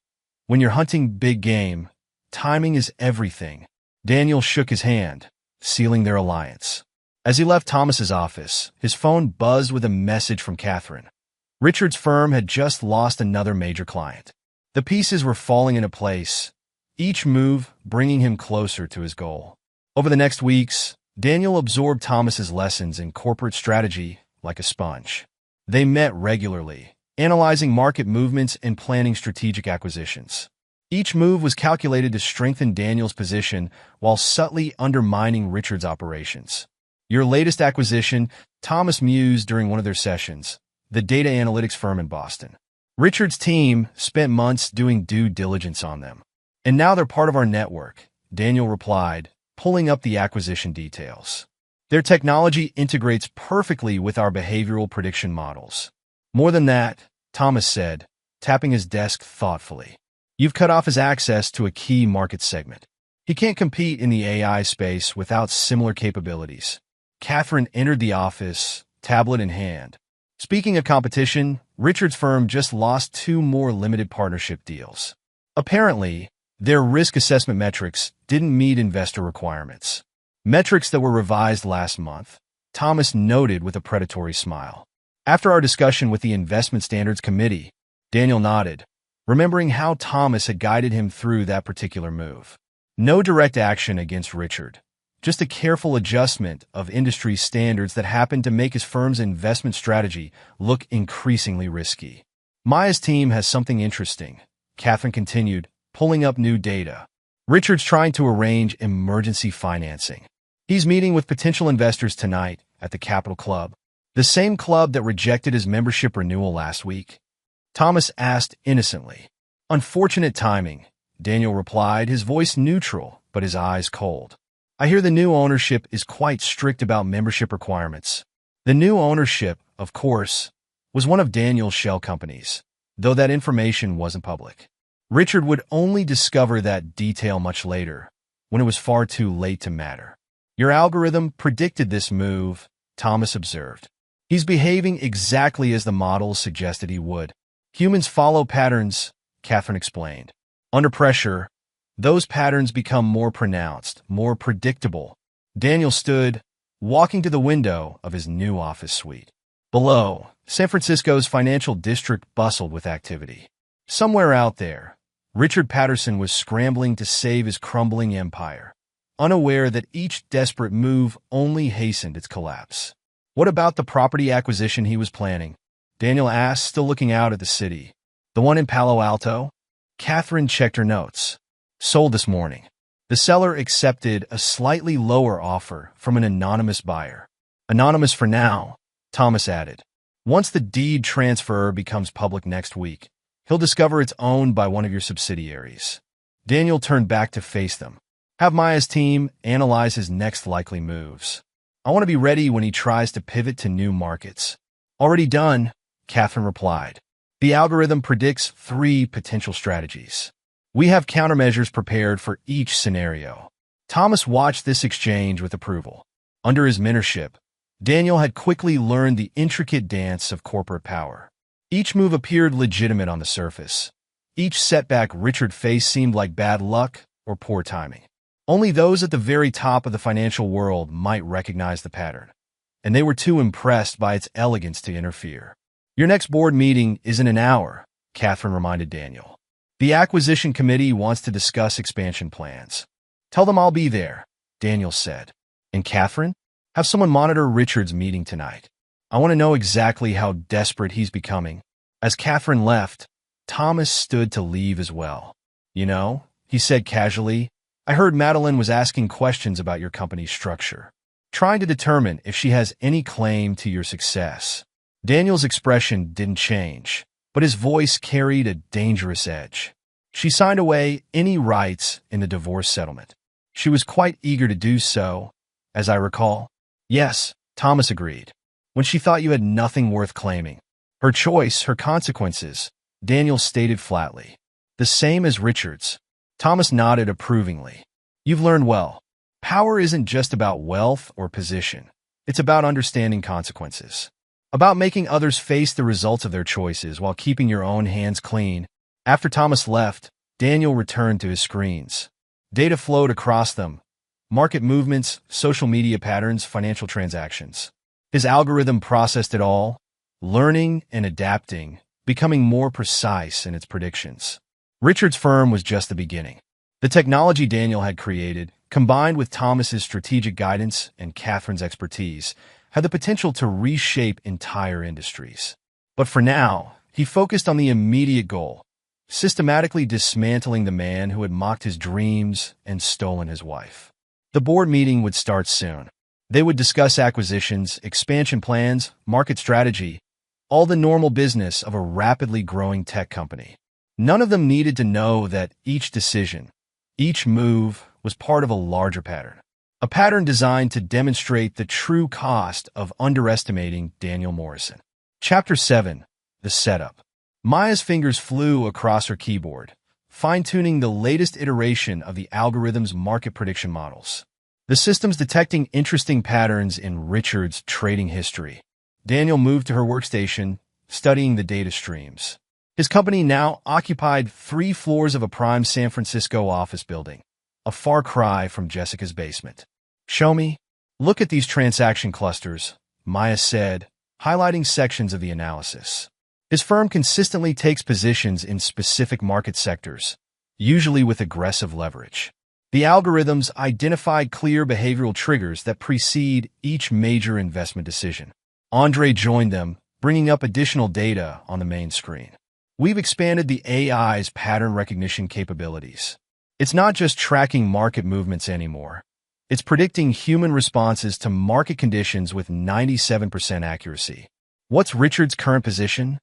Speaker 1: When you're hunting big game, timing is everything." Daniel shook his hand, sealing their alliance. As he left Thomas's office, his phone buzzed with a message from Catherine. Richard's firm had just lost another major client. The pieces were falling into place, each move bringing him closer to his goal. Over the next weeks, Daniel absorbed Thomas's lessons in corporate strategy like a sponge. They met regularly, analyzing market movements and planning strategic acquisitions. Each move was calculated to strengthen Daniel's position while subtly undermining Richard's operations. "Your latest acquisition," Thomas mused during one of their sessions, the data analytics firm in Boston. "Richard's team spent months doing due diligence on them. And now they're part of our network," Daniel replied, pulling up the acquisition details. "Their technology integrates perfectly with our behavioral prediction models." "More than that," Thomas said, tapping his desk thoughtfully. "You've cut off his access to a key market segment. He can't compete in the AI space without similar capabilities." Catherine entered the office, tablet in hand. "Speaking of competition, Richard's firm just lost 2 more limited partnership deals. Apparently, their risk assessment metrics didn't meet investor requirements. Metrics that were revised last month," Thomas noted with a predatory smile. After our discussion with the Investment Standards Committee, Daniel nodded, remembering how Thomas had guided him through that particular move. No direct action against Richard, just a careful adjustment of industry standards that happened to make his firm's investment strategy look increasingly risky. "Maya's team has something interesting," Catherine continued, pulling up new data. "Richard's trying to arrange emergency financing. He's meeting with potential investors tonight at the Capital Club." "The same club that rejected his membership renewal last week?" Thomas asked innocently. "Unfortunate timing," Daniel replied, his voice neutral but his eyes cold. "I hear the new ownership is quite strict about membership requirements." The new ownership, of course, was one of Daniel's shell companies, though that information wasn't public. Richard would only discover that detail much later, when it was far too late to matter. "Your algorithm predicted this move," Thomas observed. "He's behaving exactly as the models suggested he would." "Humans follow patterns," Catherine explained. "Under pressure, those patterns become more pronounced, more predictable." Daniel stood, walking to the window of his new office suite. Below, San Francisco's financial district bustled with activity. Somewhere out there, Richard Patterson was scrambling to save his crumbling empire, unaware that each desperate move only hastened its collapse. "What about the property acquisition he was planning?" Daniel asked, still looking out at the city. "The one in Palo Alto?" Catherine checked her notes. "Sold this morning." The seller accepted a slightly lower offer from an anonymous buyer. "Anonymous for now," Thomas added. "Once the deed transfer becomes public next week, he'll discover it's owned by one of your subsidiaries." Daniel turned back to face them. "Have Maya's team analyze his next likely moves. I want to be ready when he tries to pivot to new markets." "Already done," Catherine replied. The algorithm predicts 3 potential strategies. We have countermeasures prepared for each scenario. Thomas watched this exchange with approval. Under his mentorship, Daniel had quickly learned the intricate dance of corporate power. Each move appeared legitimate on the surface. Each setback Richard faced seemed like bad luck or poor timing. Only those at the very top of the financial world might recognize the pattern, and they were too impressed by its elegance to interfere. Your next board meeting is in an hour, Catherine reminded Daniel. The acquisition committee wants to discuss expansion plans. Tell them I'll be there, Daniel said. And Catherine, have someone monitor Richard's meeting tonight. I want to know exactly how desperate he's becoming. As Catherine left, Thomas stood to leave as well. You know, he said casually, I heard Madeline was asking questions about your company's structure, trying to determine if she has any claim to your success. Daniel's expression didn't change, but his voice carried a dangerous edge. She signed away any rights in the divorce settlement. She was quite eager to do so, as I recall. Yes, Thomas agreed. When she thought you had nothing worth claiming. Her choice, her consequences, Daniel stated flatly. The same as Richard's. Thomas nodded approvingly. You've learned well. Power isn't just about wealth or position. It's about understanding consequences. About making others face the results of their choices while keeping your own hands clean. After Thomas left, Daniel returned to his screens. Data flowed across them. Market movements, social media patterns, financial transactions. His algorithm processed it all, learning and adapting, becoming more precise in its predictions. Richard's firm was just the beginning. The technology Daniel had created, combined with Thomas's strategic guidance and Catherine's expertise, had the potential to reshape entire industries. But for now, he focused on the immediate goal, systematically dismantling the man who had mocked his dreams and stolen his wife. The board meeting would start soon. They would discuss acquisitions, expansion plans, market strategy, all the normal business of a rapidly growing tech company. None of them needed to know that each decision, each move, was part of a larger pattern. A pattern designed to demonstrate the true cost of underestimating Daniel Morrison. Chapter 7. The Setup. Maya's fingers flew across her keyboard, fine-tuning the latest iteration of the algorithm's market prediction models. The system's detecting interesting patterns in Richard's trading history. Daniel moved to her workstation, studying the data streams. His company now occupied 3 floors of a prime San Francisco office building, a far cry from Jessica's basement. Show me. Look at these transaction clusters, Maya said, highlighting sections of the analysis. His firm consistently takes positions in specific market sectors, usually with aggressive leverage. The algorithms identified clear behavioral triggers that precede each major investment decision. Andre joined them, bringing up additional data on the main screen. We've expanded the AI's pattern recognition capabilities. It's not just tracking market movements anymore. It's predicting human responses to market conditions with 97% accuracy. What's Richard's current position?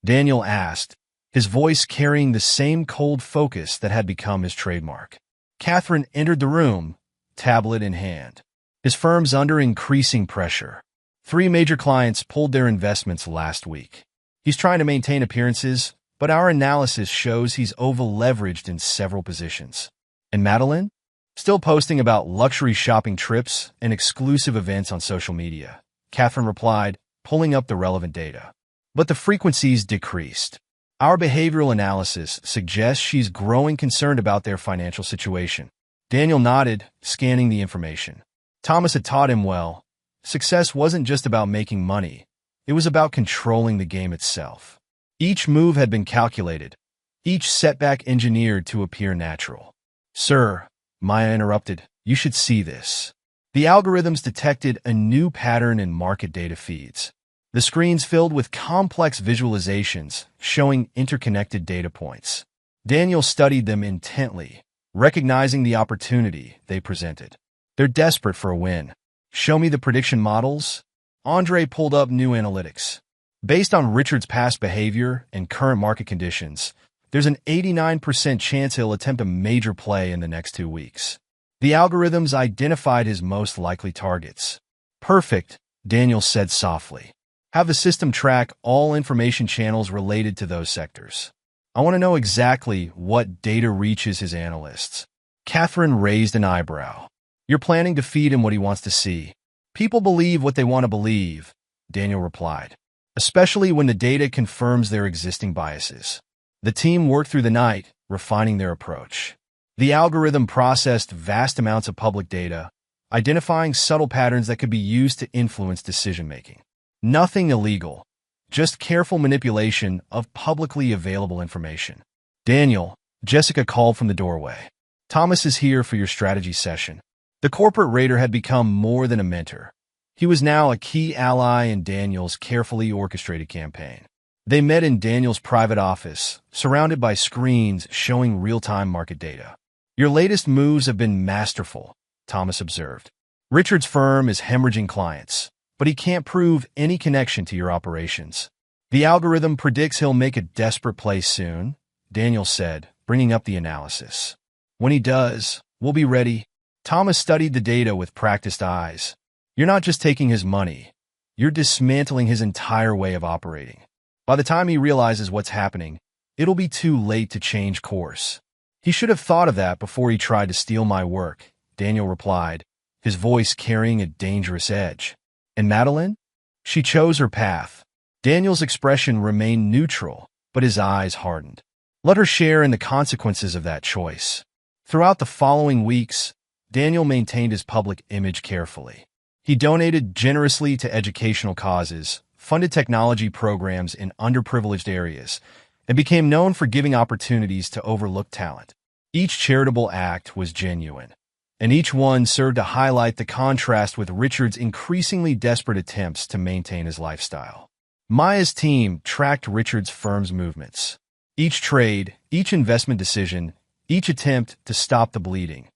Speaker 1: Daniel asked, his voice carrying the same cold focus that had become his trademark. Catherine entered the room, tablet in hand. His firm's under increasing pressure. 3 major clients pulled their investments last week. He's trying to maintain appearances, but our analysis shows he's over-leveraged in several positions. And Madeline? Still posting about luxury shopping trips and exclusive events on social media, Catherine replied, pulling up the relevant data. But the frequencies decreased. Our behavioral analysis suggests she's growing concerned about their financial situation. Daniel nodded, scanning the information. Thomas had taught him well. Success wasn't just about making money. It was about controlling the game itself. Each move had been calculated, each setback engineered to appear natural. Sir, Maya interrupted, you should see this. The algorithms detected a new pattern in market data feeds. The screens filled with complex visualizations showing interconnected data points. Daniel studied them intently, recognizing the opportunity they presented. They're desperate for a win. Show me the prediction models. Andre pulled up new analytics. Based on Richard's past behavior and current market conditions, there's an 89% chance he'll attempt a major play in the next 2 weeks. The algorithms identified his most likely targets. Perfect, Daniel said softly. Have the system track all information channels related to those sectors. I want to know exactly what data reaches his analysts. Catherine raised an eyebrow. You're planning to feed him what he wants to see. People believe what they want to believe, Daniel replied, especially when the data confirms their existing biases. The team worked through the night, refining their approach. The algorithm processed vast amounts of public data, identifying subtle patterns that could be used to influence decision-making. Nothing illegal, just careful manipulation of publicly available information. Daniel, Jessica called from the doorway. Thomas is here for your strategy session. The corporate raider had become more than a mentor. He was now a key ally in Daniel's carefully orchestrated campaign. They met in Daniel's private office, surrounded by screens showing real-time market data. Your latest moves have been masterful, Thomas observed. Richard's firm is hemorrhaging clients, but he can't prove any connection to your operations. The algorithm predicts he'll make a desperate play soon, Daniel said, bringing up the analysis. When he does, we'll be ready. Thomas studied the data with practiced eyes. You're not just taking his money, you're dismantling his entire way of operating. By the time he realizes what's happening, it'll be too late to change course. He should have thought of that before he tried to steal my work, Daniel replied, his voice carrying a dangerous edge. And Madeline? She chose her path. Daniel's expression remained neutral, but his eyes hardened. Let her share in the consequences of that choice. Throughout the following weeks, Daniel maintained his public image carefully. He donated generously to educational causes, funded technology programs in underprivileged areas, and became known for giving opportunities to overlooked talent. Each charitable act was genuine, and each one served to highlight the contrast with Richard's increasingly desperate attempts to maintain his lifestyle. Maya's team tracked Richard's firm's movements. Each trade, each investment decision, each attempt to stop the bleeding.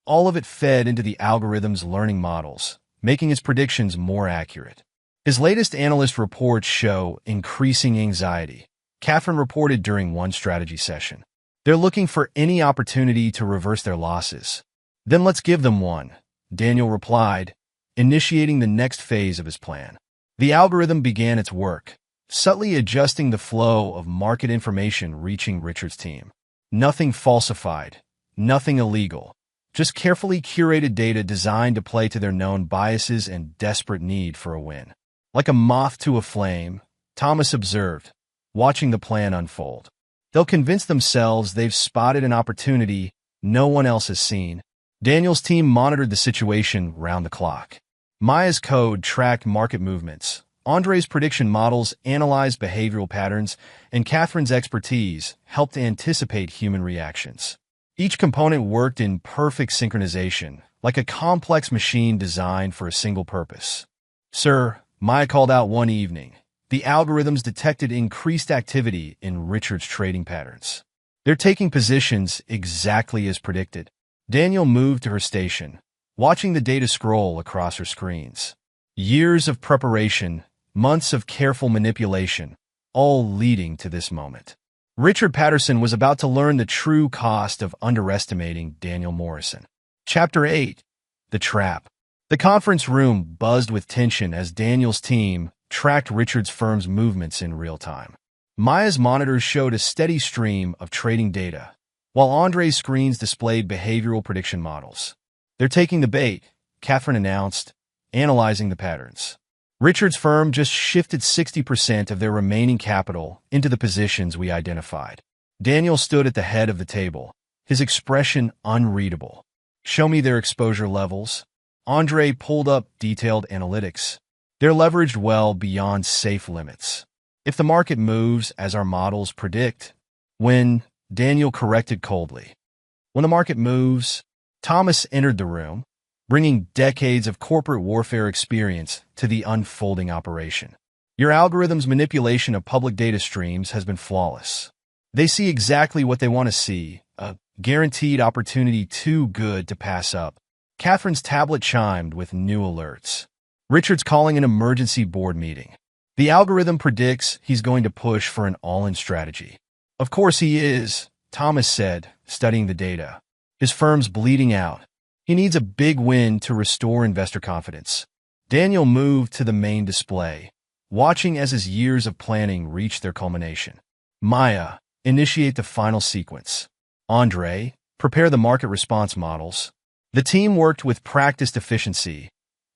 Speaker 1: All of it fed into the algorithm's learning models, making his predictions more accurate. His latest analyst reports show increasing anxiety, Catherine reported during one strategy session. They're looking for any opportunity to reverse their losses. Then let's give them one, Daniel replied, initiating the next phase of his plan. The algorithm began its work, subtly adjusting the flow of market information reaching Richard's team. Nothing falsified, nothing illegal, just carefully curated data designed to play to their known biases and desperate need for a win. Like a moth to a flame, Thomas observed, watching the plan unfold. They'll convince themselves they've spotted an opportunity no one else has seen. Daniel's team monitored the situation round the clock. Maya's code tracked market movements. Andre's prediction models analyzed behavioral patterns, and Catherine's expertise helped to anticipate human reactions. Each component worked in perfect synchronization, like a complex machine designed for a single purpose. Sir, Maya called out one evening. The algorithms detected increased activity in Richard's trading patterns. They're taking positions exactly as predicted. Daniel moved to her station, watching the data scroll across her screens. Years of preparation, months of careful manipulation, all leading to this moment. Richard Patterson was about to learn the true cost of underestimating Daniel Morrison. Chapter 8. The Trap. The conference room buzzed with tension as Daniel's team tracked Richard's firm's movements in real time. Maya's monitors showed a steady stream of trading data, while Andre's screens displayed behavioral prediction models. They're taking the bait, Catherine announced, analyzing the patterns. Richard's firm just shifted 60% of their remaining capital into the positions we identified. Daniel stood at the head of the table, his expression unreadable. Show me their exposure levels. Andre pulled up detailed analytics. They're leveraged well beyond safe limits. If the market moves as our models predict, when, Daniel corrected coldly. When the market moves, Thomas entered the room, bringing decades of corporate warfare experience to the unfolding operation. Your algorithm's manipulation of public data streams has been flawless. They see exactly what they want to see, a guaranteed opportunity too good to pass up. Catherine's tablet chimed with new alerts. Richard's calling an emergency board meeting. The algorithm predicts he's going to push for an all-in strategy. Of course he is, Thomas said, studying the data. His firm's bleeding out. He needs a big win to restore investor confidence. Daniel moved to the main display, watching as his years of planning reached their culmination. Maya, initiate the final sequence. Andre, prepare the market response models. The team worked with practiced efficiency,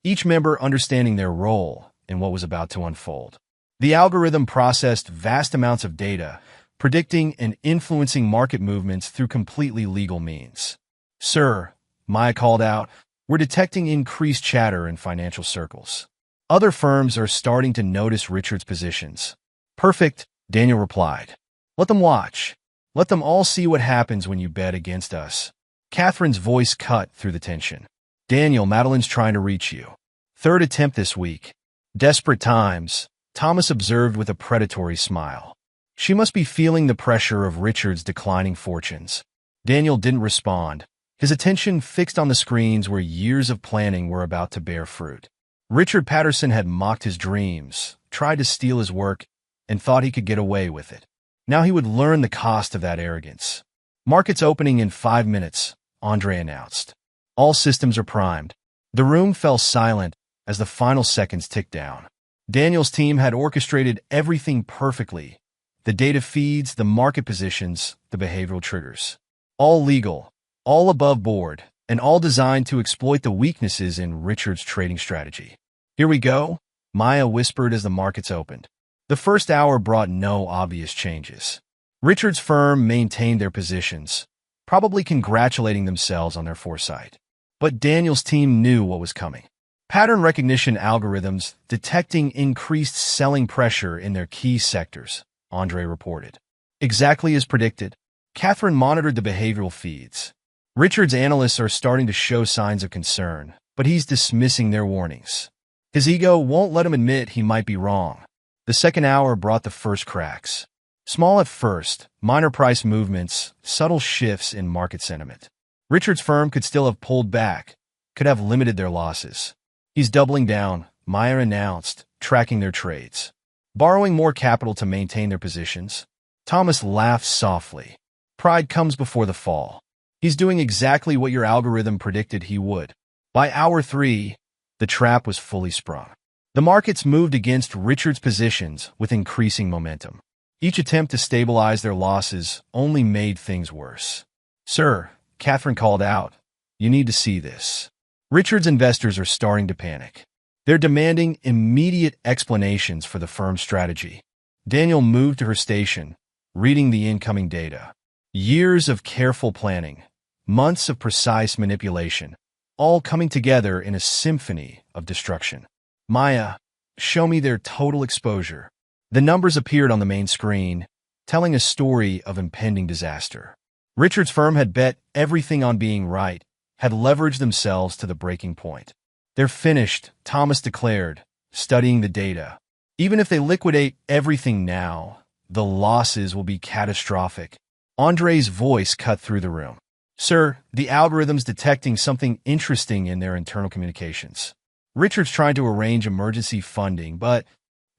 Speaker 1: each member understanding their role in what was about to unfold. The algorithm processed vast amounts of data, predicting and influencing market movements through completely legal means. Sir, Maya called out, we're detecting increased chatter in financial circles. Other firms are starting to notice Richard's positions. Perfect, Daniel replied. Let them watch. Let them all see what happens when you bet against us. Catherine's voice cut through the tension. Daniel, Madeline's trying to reach you. Third attempt this week. Desperate times, Thomas observed with a predatory smile. She must be feeling the pressure of Richard's declining fortunes. Daniel didn't respond, his attention fixed on the screens where years of planning were about to bear fruit. Richard Patterson had mocked his dreams, tried to steal his work, and thought he could get away with it. Now he would learn the cost of that arrogance. Markets opening in 5 minutes, Andre announced. All systems are primed. The room fell silent as the final seconds ticked down. Daniel's team had orchestrated everything perfectly. The data feeds, the market positions, the behavioral triggers. All legal, all above board, and all designed to exploit the weaknesses in Richard's trading strategy. Here we go, Maya whispered as the markets opened. The first hour brought no obvious changes. Richard's firm maintained their positions, probably congratulating themselves on their foresight. But Daniel's team knew what was coming. Pattern recognition algorithms detecting increased selling pressure in their key sectors, Andre reported. Exactly as predicted, Catherine monitored the behavioral feeds. Richard's analysts are starting to show signs of concern, but he's dismissing their warnings. His ego won't let him admit he might be wrong. The second hour brought the first cracks. Small at first, minor price movements, subtle shifts in market sentiment. Richard's firm could still have pulled back, could have limited their losses. He's doubling down, Maya announced, tracking their trades. Borrowing more capital to maintain their positions. Thomas laughed softly. Pride comes before the fall. He's doing exactly what your algorithm predicted he would. By hour 3, the trap was fully sprung. The markets moved against Richard's positions with increasing momentum. Each attempt to stabilize their losses only made things worse. Sir, Catherine called out, you need to see this. Richard's investors are starting to panic. They're demanding immediate explanations for the firm's strategy. Daniel moved to her station, reading the incoming data. Years of careful planning, months of precise manipulation, all coming together in a symphony of destruction. Maya, show me their total exposure. The numbers appeared on the main screen, telling a story of impending disaster. Richard's firm had bet everything on being right, had leveraged themselves to the breaking point. They're finished, Thomas declared, studying the data. Even if they liquidate everything now, the losses will be catastrophic. Andre's voice cut through the room. Sir, the algorithm's detecting something interesting in their internal communications. Richard's trying to arrange emergency funding, but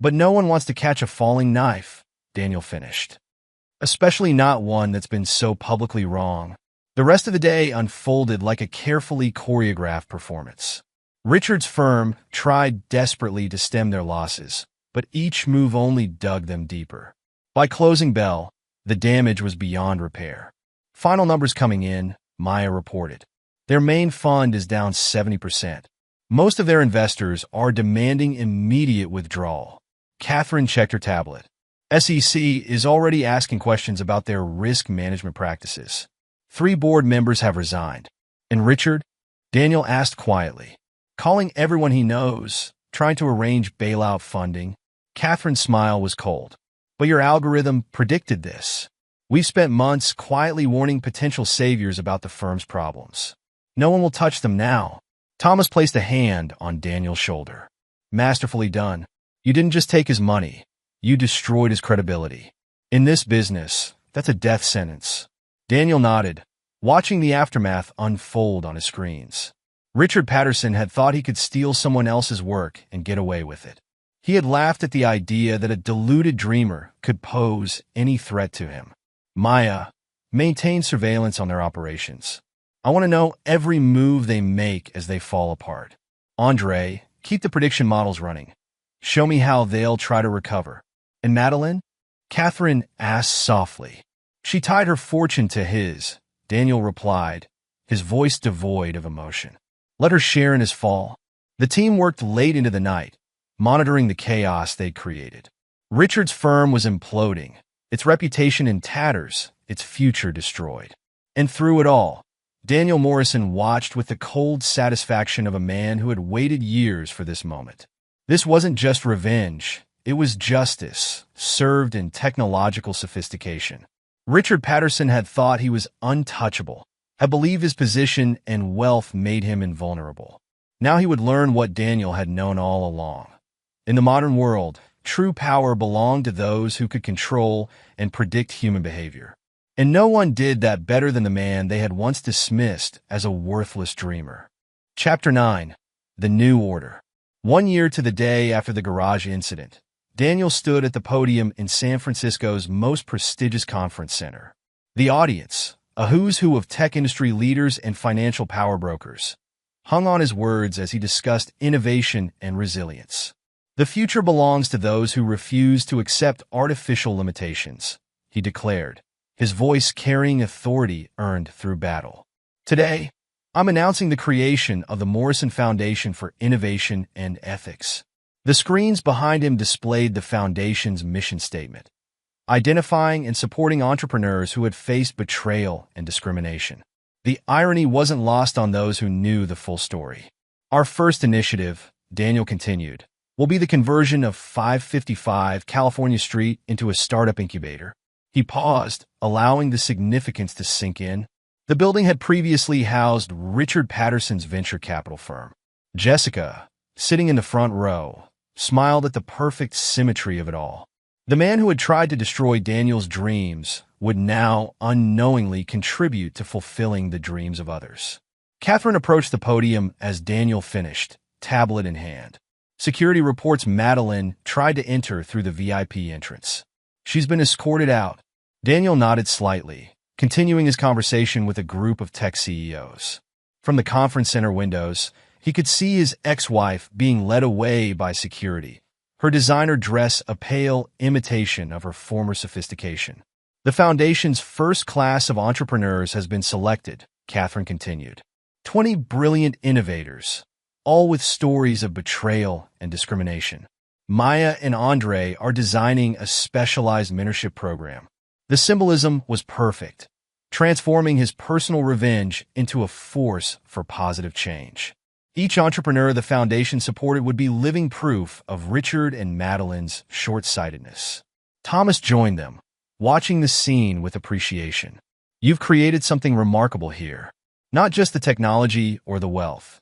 Speaker 1: no one wants to catch a falling knife, Daniel finished. Especially not one that's been so publicly wrong. The rest of the day unfolded like a carefully choreographed performance. Richard's firm tried desperately to stem their losses, but each move only dug them deeper. By closing bell, the damage was beyond repair. Final numbers coming in, Maya reported. Their main fund is down 70%. Most of their investors are demanding immediate withdrawal. Catherine checked her tablet. SEC is already asking questions about their risk management practices. 3 board members have resigned. And Richard? Daniel asked quietly. Calling everyone he knows, trying to arrange bailout funding. Catherine's smile was cold. But your algorithm predicted this. We've spent months quietly warning potential saviors about the firm's problems. No one will touch them now. Thomas placed a hand on Daniel's shoulder. Masterfully done. You didn't just take his money. You destroyed his credibility. In this business, that's a death sentence. Daniel nodded, watching the aftermath unfold on his screens. Richard Patterson had thought he could steal someone else's work and get away with it. He had laughed at the idea that a deluded dreamer could pose any threat to him. Maya, maintain surveillance on their operations. I want to know every move they make as they fall apart. Andre, keep the prediction models running. Show me how they'll try to recover. And Madeline? Catherine asked softly. She tied her fortune to his, Daniel replied, his voice devoid of emotion. Let her share in his fall. The team worked late into the night, monitoring the chaos they'd created. Richard's firm was imploding, its reputation in tatters, its future destroyed. And through it all, Daniel Morrison watched with the cold satisfaction of a man who had waited years for this moment. This wasn't just revenge, it was justice, served in technological sophistication. Richard Patterson had thought he was untouchable, had believed his position and wealth made him invulnerable. Now he would learn what Daniel had known all along. In the modern world, true power belonged to those who could control and predict human behavior. And no one did that better than the man they had once dismissed as a worthless dreamer. Chapter 9. The New Order. 1 year to the day after the garage incident, Daniel stood at the podium in San Francisco's most prestigious conference center. The audience, a who's who of tech industry leaders and financial power brokers, hung on his words as he discussed innovation and resilience. The future belongs to those who refuse to accept artificial limitations, he declared, his voice carrying authority earned through battle. Today, I'm announcing the creation of the Morrison Foundation for Innovation and Ethics. The screens behind him displayed the foundation's mission statement, identifying and supporting entrepreneurs who had faced betrayal and discrimination. The irony wasn't lost on those who knew the full story. Our first initiative, Daniel continued, will be the conversion of 555 California Street into a startup incubator. He paused, allowing the significance to sink in. The building had previously housed Richard Patterson's venture capital firm. Jessica, sitting in the front row, smiled at the perfect symmetry of it all. The man who had tried to destroy Daniel's dreams would now unknowingly contribute to fulfilling the dreams of others. Catherine approached the podium as Daniel finished, tablet in hand. Security reports Madeline tried to enter through the VIP entrance. She's been escorted out. Daniel nodded slightly, continuing his conversation with a group of tech CEOs. From the conference center windows, he could see his ex-wife being led away by security, her designer dress a pale imitation of her former sophistication. The foundation's first class of entrepreneurs has been selected, Catherine continued. 20 brilliant innovators, all with stories of betrayal and discrimination. Maya and Andre are designing a specialized mentorship program. The symbolism was perfect, transforming his personal revenge into a force for positive change. Each entrepreneur the foundation supported would be living proof of Richard and Madeline's short-sightedness. Thomas joined them, watching the scene with appreciation. You've created something remarkable here. Not just the technology or the wealth.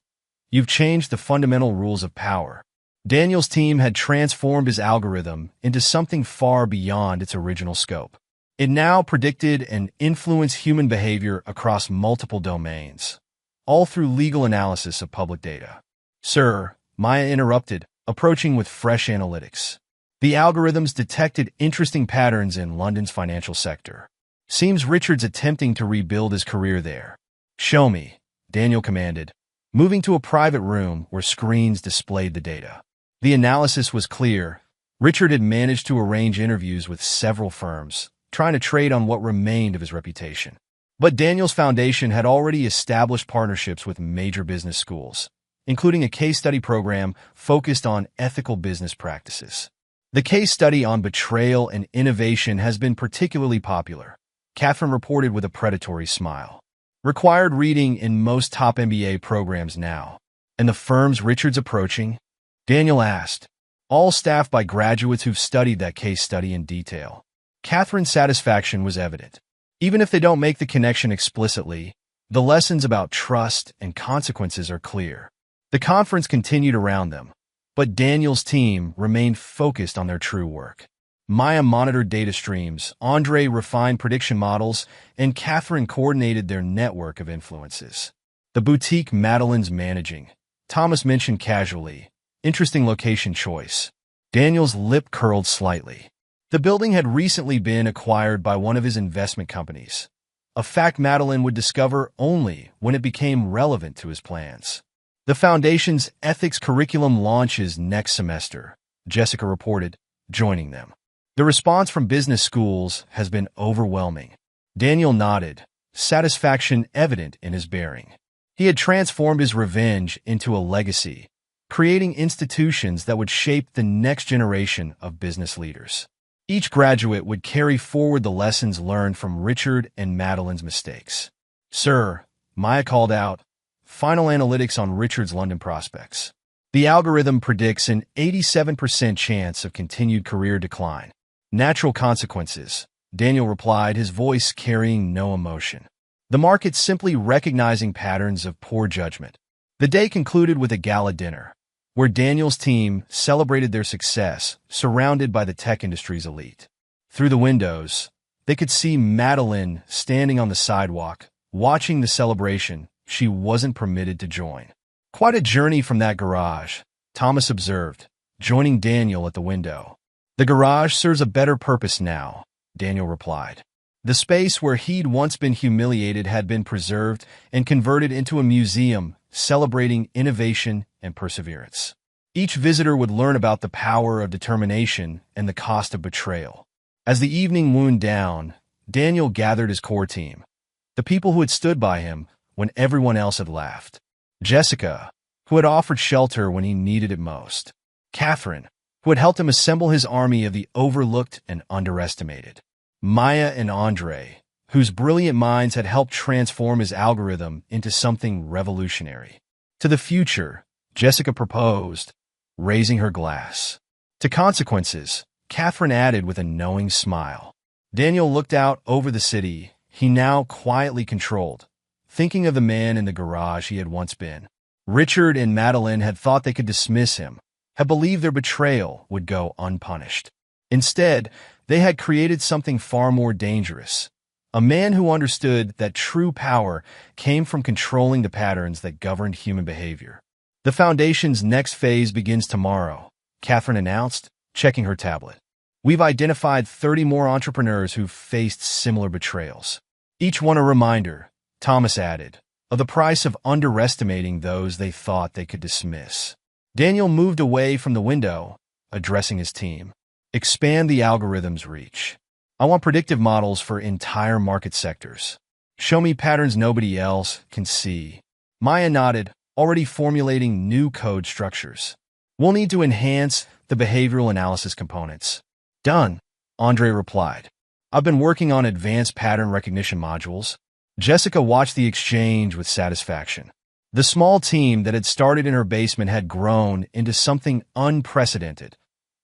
Speaker 1: You've changed the fundamental rules of power. Daniel's team had transformed his algorithm into something far beyond its original scope. It now predicted and influenced human behavior across multiple domains, all through legal analysis of public data. Sir, Maya interrupted, approaching with fresh analytics. The algorithms detected interesting patterns in London's financial sector. Seems Richard's attempting to rebuild his career there. Show me, Daniel commanded, moving to a private room where screens displayed the data. The analysis was clear. Richard had managed to arrange interviews with several firms, trying to trade on what remained of his reputation. But Daniel's foundation had already established partnerships with major business schools, including a case study program focused on ethical business practices. The case study on betrayal and innovation has been particularly popular, Catherine reported with a predatory smile. Required reading in most top MBA programs now. And the firms Richard's approaching? Daniel asked. All staffed by graduates who've studied that case study in detail. Catherine's satisfaction was evident. Even if they don't make the connection explicitly, the lessons about trust and consequences are clear. The conference continued around them, but Daniel's team remained focused on their true work. Maya monitored data streams, Andre refined prediction models, and Catherine coordinated their network of influences. The boutique Madeline's managing, Thomas mentioned casually. Interesting location choice. Daniel's lip curled slightly. The building had recently been acquired by one of his investment companies, a fact Madeline would discover only when it became relevant to his plans. The Foundation's ethics curriculum launches next semester, Jessica reported, joining them. The response from business schools has been overwhelming. Daniel nodded, satisfaction evident in his bearing. He had transformed his revenge into a legacy, creating institutions that would shape the next generation of business leaders. Each graduate would carry forward the lessons learned from Richard and Madeline's mistakes. Sir, Maya called out, final analytics on Richard's London prospects. The algorithm predicts an 87% chance of continued career decline. Natural consequences, Daniel replied, his voice carrying no emotion. The market simply recognizing patterns of poor judgment. The day concluded with a gala dinner, where Daniel's team celebrated their success, surrounded by the tech industry's elite. Through the windows, they could see Madeline standing on the sidewalk, watching the celebration she wasn't permitted to join. Quite a journey from that garage, Thomas observed, joining Daniel at the window. The garage serves a better purpose now, Daniel replied. The space where he'd once been humiliated had been preserved and converted into a museum celebrating innovation and perseverance. Each visitor would learn about the power of determination and the cost of betrayal. As the evening wound down, Daniel gathered his core team, the people who had stood by him when everyone else had laughed. Jessica, who had offered shelter when he needed it most. Catherine, who had helped him assemble his army of the overlooked and underestimated. Maya and Andre, whose brilliant minds had helped transform his algorithm into something revolutionary. To the future, Jessica proposed, raising her glass. To consequences, Catherine added with a knowing smile. Daniel looked out over the city he now quietly controlled, thinking of the man in the garage he had once been. Richard and Madeline had thought they could dismiss him, had believed their betrayal would go unpunished. Instead, they had created something far more dangerous. A man who understood that true power came from controlling the patterns that governed human behavior. The Foundation's next phase begins tomorrow, Catherine announced, checking her tablet. We've identified 30 more entrepreneurs who've faced similar betrayals. Each one a reminder, Thomas added, of the price of underestimating those they thought they could dismiss. Daniel moved away from the window, addressing his team. Expand the algorithm's reach. I want predictive models for entire market sectors. Show me patterns nobody else can see. Maya nodded, already formulating new code structures. We'll need to enhance the behavioral analysis components. Done, Andre replied. I've been working on advanced pattern recognition modules. Jessica watched the exchange with satisfaction. The small team that had started in her basement had grown into something unprecedented,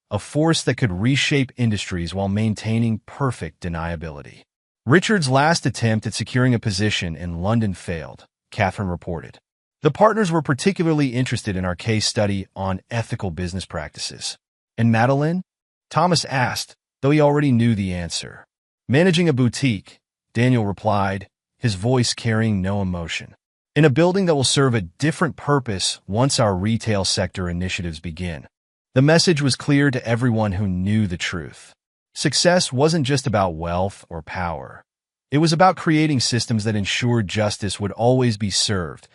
Speaker 1: a force that could reshape industries while maintaining perfect deniability. Richard's last attempt at securing a position in London failed, Catherine reported. The partners were particularly interested in our case study on ethical business practices. And Madeline? Thomas asked, though he already knew the answer. Managing a boutique, Daniel replied, his voice carrying no emotion. In a building that will serve a different purpose once our retail sector initiatives begin. The message was clear to everyone who knew the truth. Success wasn't just about wealth or power. It was about creating systems that ensured justice would always be served,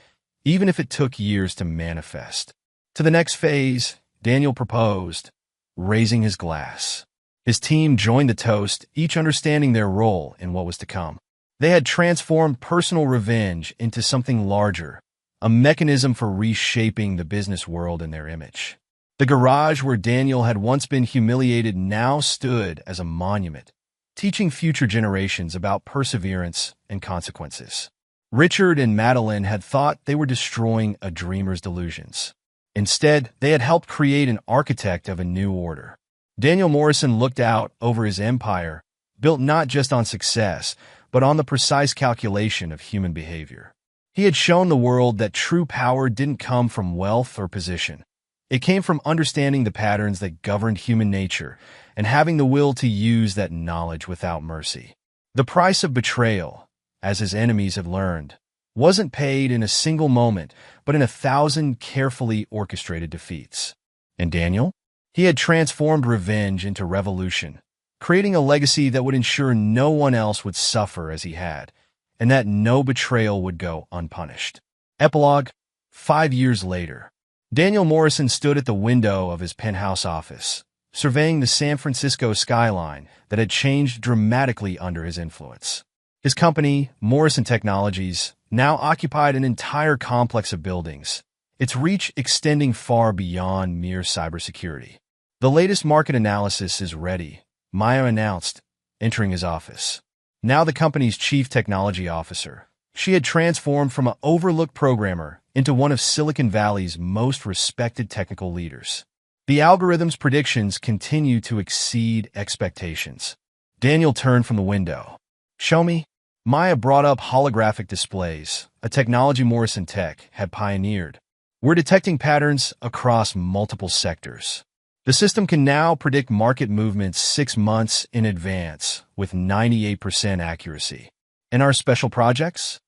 Speaker 1: even if it took years to manifest. To the next phase, Daniel proposed, raising his glass. His team joined the toast, each understanding their role in what was to come. They had transformed personal revenge into something larger, a mechanism for reshaping the business world in their image. The garage where Daniel had once been humiliated now stood as a monument, teaching future generations about perseverance and consequences. Richard and Madeline had thought they were destroying a dreamer's delusions. Instead, they had helped create an architect of a new order. Daniel Morrison looked out over his empire, built not just on success, but on the precise calculation of human behavior. He had shown the world that true power didn't come from wealth or position. It came from understanding the patterns that governed human nature and having the will to use that knowledge without mercy. The price of betrayal, as his enemies had learned, wasn't paid in a single moment, but in 1,000 carefully orchestrated defeats. And Daniel? He had transformed revenge into revolution, creating a legacy that would ensure no one else would suffer as he had, and that no betrayal would go unpunished. Epilogue, 5 years later. Daniel Morrison stood at the window of his penthouse office, surveying the San Francisco skyline that had changed dramatically under his influence. His company, Morrison Technologies, now occupied an entire complex of buildings, its reach extending far beyond mere cybersecurity. The latest market analysis is ready, Maya announced, entering his office. Now the company's chief technology officer, she had transformed from an overlooked programmer into one of Silicon Valley's most respected technical leaders. The algorithm's predictions continue to exceed expectations. Daniel turned from the window. "Show me." Maya brought up holographic displays, a technology Morrison Tech had pioneered. "We're detecting patterns across multiple sectors. The system can now predict market movements 6 months in advance with 98% accuracy. And our special projects?"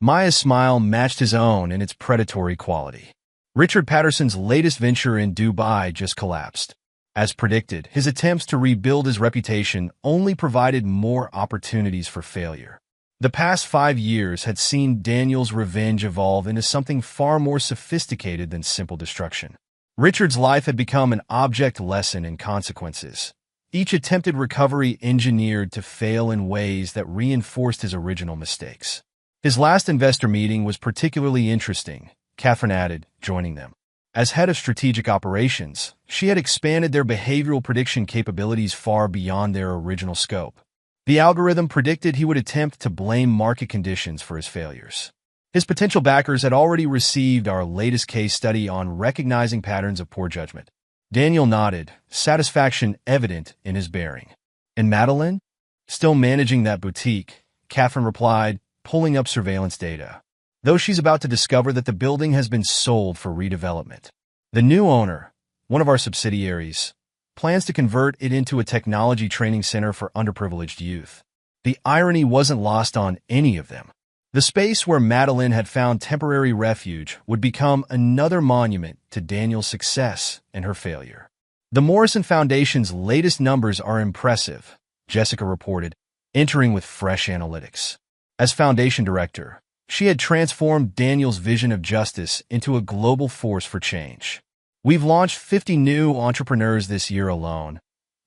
Speaker 1: Maya's smile matched his own in its predatory quality. Richard Patterson's latest venture in Dubai just collapsed. As predicted, his attempts to rebuild his reputation only provided more opportunities for failure. The past 5 years had seen Daniel's revenge evolve into something far more sophisticated than simple destruction. Richard's life had become an object lesson in consequences, each attempted recovery engineered to fail in ways that reinforced his original mistakes. His last investor meeting was particularly interesting, Catherine added, joining them. As head of strategic operations, she had expanded their behavioral prediction capabilities far beyond their original scope. The algorithm predicted he would attempt to blame market conditions for his failures. His potential backers had already received our latest case study on recognizing patterns of poor judgment. Daniel nodded, satisfaction evident in his bearing. "And Madeline?" "Still managing that boutique," Catherine replied, pulling up surveillance data. "Though she's about to discover that the building has been sold for redevelopment. The new owner, one of our subsidiaries, plans to convert it into a technology training center for underprivileged youth." The irony wasn't lost on any of them. The space where Madeline had found temporary refuge would become another monument to Daniel's success and her failure. "The Morrison Foundation's latest numbers are impressive," Jessica reported, entering with fresh analytics. As foundation director, she had transformed Daniel's vision of justice into a global force for change. "We've launched 50 new entrepreneurs this year alone,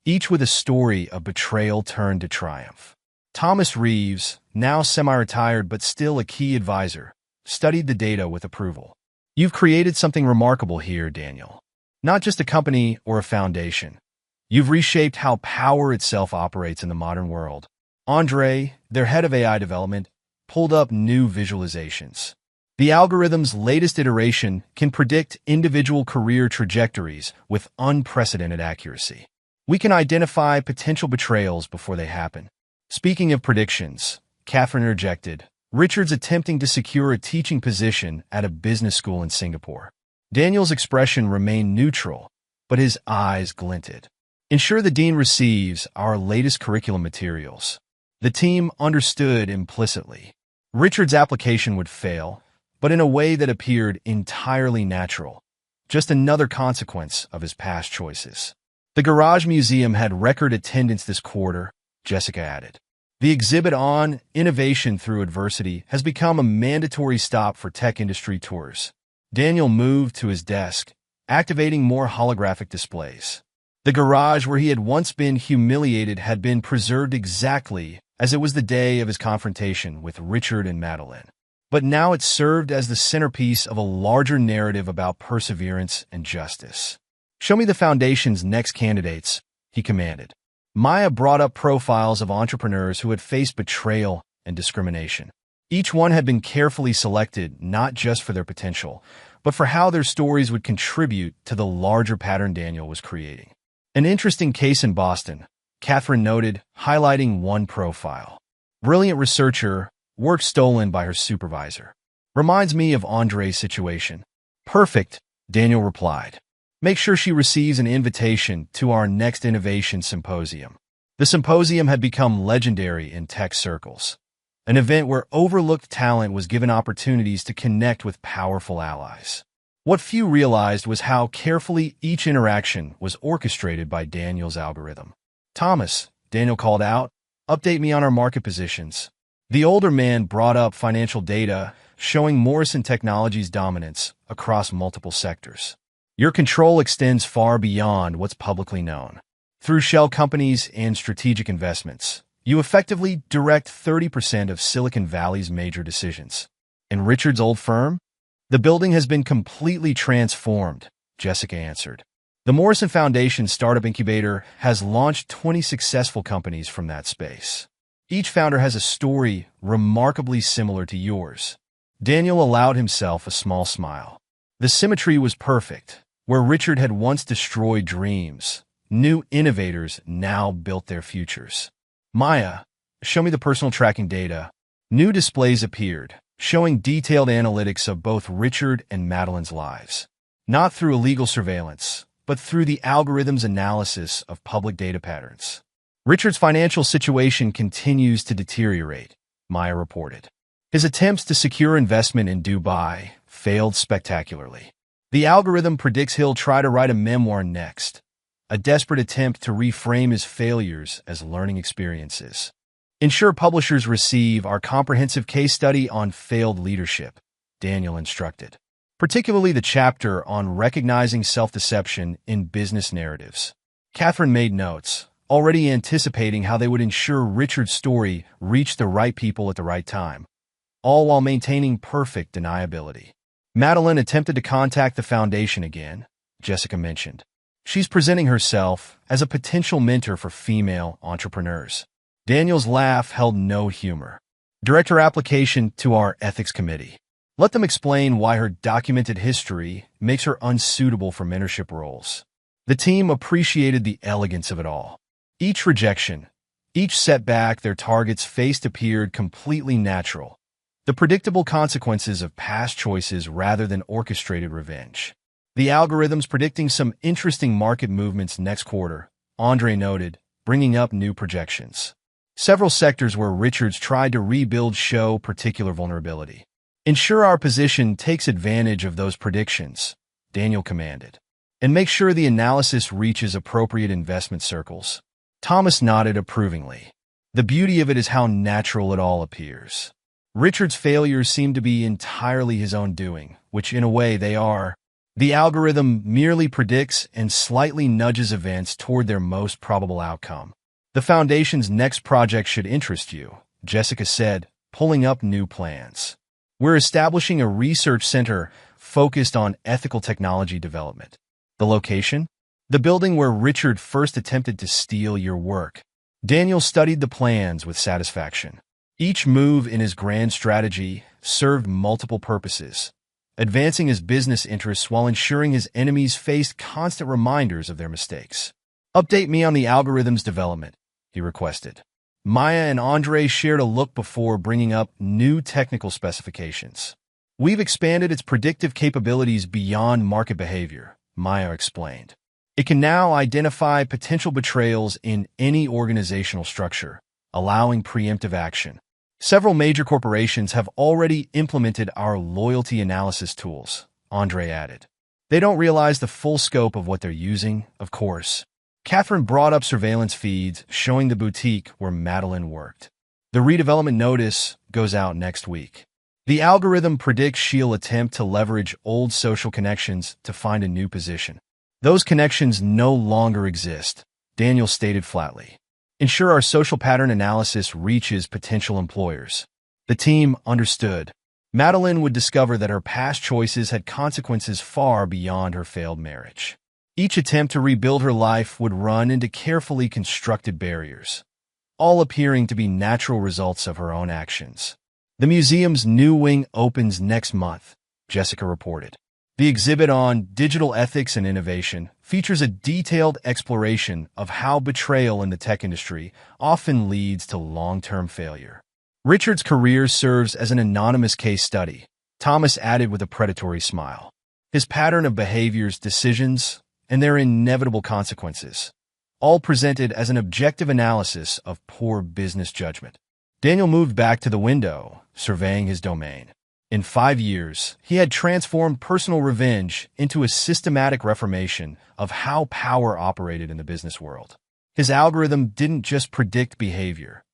Speaker 1: each with a story of betrayal turned to triumph." Thomas Reeves, now semi-retired but still a key advisor, studied the data with approval. "You've created something remarkable here, Daniel. Not just a company or a foundation. You've reshaped how power itself operates in the modern world." Andre, their head of AI development, pulled up new visualizations. "The algorithm's latest iteration can predict individual career trajectories with unprecedented accuracy. We can identify potential betrayals before they happen." Speaking of predictions, Catherine interjected, "Richard's attempting to secure a teaching position at a business school in Singapore." Daniel's expression remained neutral, but his eyes glinted. "Ensure the dean receives our latest curriculum materials." The team understood implicitly. Richard's application would fail, but in a way that appeared entirely natural, just another consequence of his past choices. "The Garage Museum had record attendance this quarter," Jessica added. "The exhibit on innovation through adversity has become a mandatory stop for tech industry tours." Daniel moved to his desk, activating more holographic displays. The garage where he had once been humiliated had been preserved exactly as it was the day of his confrontation with Richard and Madeline. But now it served as the centerpiece of a larger narrative about perseverance and justice. "Show me the foundation's next candidates," he commanded. Maya brought up profiles of entrepreneurs who had faced betrayal and discrimination. Each one had been carefully selected not just for their potential, but for how their stories would contribute to the larger pattern Daniel was creating. "An interesting case in Boston," Catherine noted, highlighting one profile. "Brilliant researcher, work stolen by her supervisor. Reminds me of Andre's situation." "Perfect," Daniel replied. "Make sure she receives an invitation to our next innovation symposium." The symposium had become legendary in tech circles, an event where overlooked talent was given opportunities to connect with powerful allies. What few realized was how carefully each interaction was orchestrated by Daniel's algorithm. "Thomas," Daniel called out, "update me on our market positions." The older man brought up financial data showing Morrison Technologies' dominance across multiple sectors. Your control extends far beyond what's publicly known. Through shell companies and strategic investments, you effectively direct 30% of Silicon Valley's major decisions. In Richard's old firm, the building has been completely transformed, Jessica answered. The Morrison Foundation Startup Incubator has launched 20 successful companies from that space. Each founder has a story remarkably similar to yours. Daniel allowed himself a small smile. The symmetry was perfect. Where Richard had once destroyed dreams, new innovators now built their futures. Maya, show me the personal tracking data. New displays appeared, showing detailed analytics of both Richard and Madeline's lives. Not through illegal surveillance, but through the algorithm's analysis of public data patterns. Richard's financial situation continues to deteriorate, Maya reported. His attempts to secure investment in Dubai failed spectacularly. The algorithm predicts he'll try to write a memoir next, a desperate attempt to reframe his failures as learning experiences. Ensure publishers receive our comprehensive case study on failed leadership, Daniel instructed, particularly the chapter on recognizing self-deception in business narratives. Catherine made notes, already anticipating how they would ensure Richard's story reached the right people at the right time, all while maintaining perfect deniability. Madeline attempted to contact the foundation again, Jessica mentioned. She's presenting herself as a potential mentor for female entrepreneurs. Daniel's laugh held no humor. Direct her application to our ethics committee. Let them explain why her documented history makes her unsuitable for mentorship roles. The team appreciated the elegance of it all. Each rejection, each setback their targets faced appeared completely natural. The predictable consequences of past choices rather than orchestrated revenge. The algorithm's predicting some interesting market movements next quarter, Andre noted, bringing up new projections. Several sectors where Richards tried to rebuild show particular vulnerability. Ensure our position takes advantage of those predictions, Daniel commanded, and make sure the analysis reaches appropriate investment circles. Thomas nodded approvingly. The beauty of it is how natural it all appears. Richard's failures seem to be entirely his own doing, which in a way they are. The algorithm merely predicts and slightly nudges events toward their most probable outcome. The Foundation's next project should interest you, Jessica said, pulling up new plans. We're establishing a research center focused on ethical technology development. The location? The building where Richard first attempted to steal your work. Daniel studied the plans with satisfaction. Each move in his grand strategy served multiple purposes, advancing his business interests while ensuring his enemies faced constant reminders of their mistakes. Update me on the algorithm's development, he requested. Maya and Andre shared a look before bringing up new technical specifications. We've expanded its predictive capabilities beyond market behavior, Maya explained. It can now identify potential betrayals in any organizational structure, allowing preemptive action. Several major corporations have already implemented our loyalty analysis tools, Andre added. They don't realize the full scope of what they're using, of course. Catherine brought up surveillance feeds showing the boutique where Madeline worked. The redevelopment notice goes out next week. The algorithm predicts she'll attempt to leverage old social connections to find a new position. Those connections no longer exist, Daniel stated flatly. Ensure our social pattern analysis reaches potential employers. The team understood. Madeline would discover that her past choices had consequences far beyond her failed marriage. Each attempt to rebuild her life would run into carefully constructed barriers, all appearing to be natural results of her own actions. The museum's new wing opens next month, Jessica reported. The exhibit on digital ethics and innovation features a detailed exploration of how betrayal in the tech industry often leads to long-term failure. Richard's career serves as an anonymous case study, Thomas added with a predatory smile. His pattern of behaviors, decisions, and their inevitable consequences, all presented as an objective analysis of poor business judgment. Daniel moved back to the window, surveying his domain. In 5 years, he had transformed personal revenge into a systematic reformation of how power operated in the business world. His algorithm didn't just predict behavior.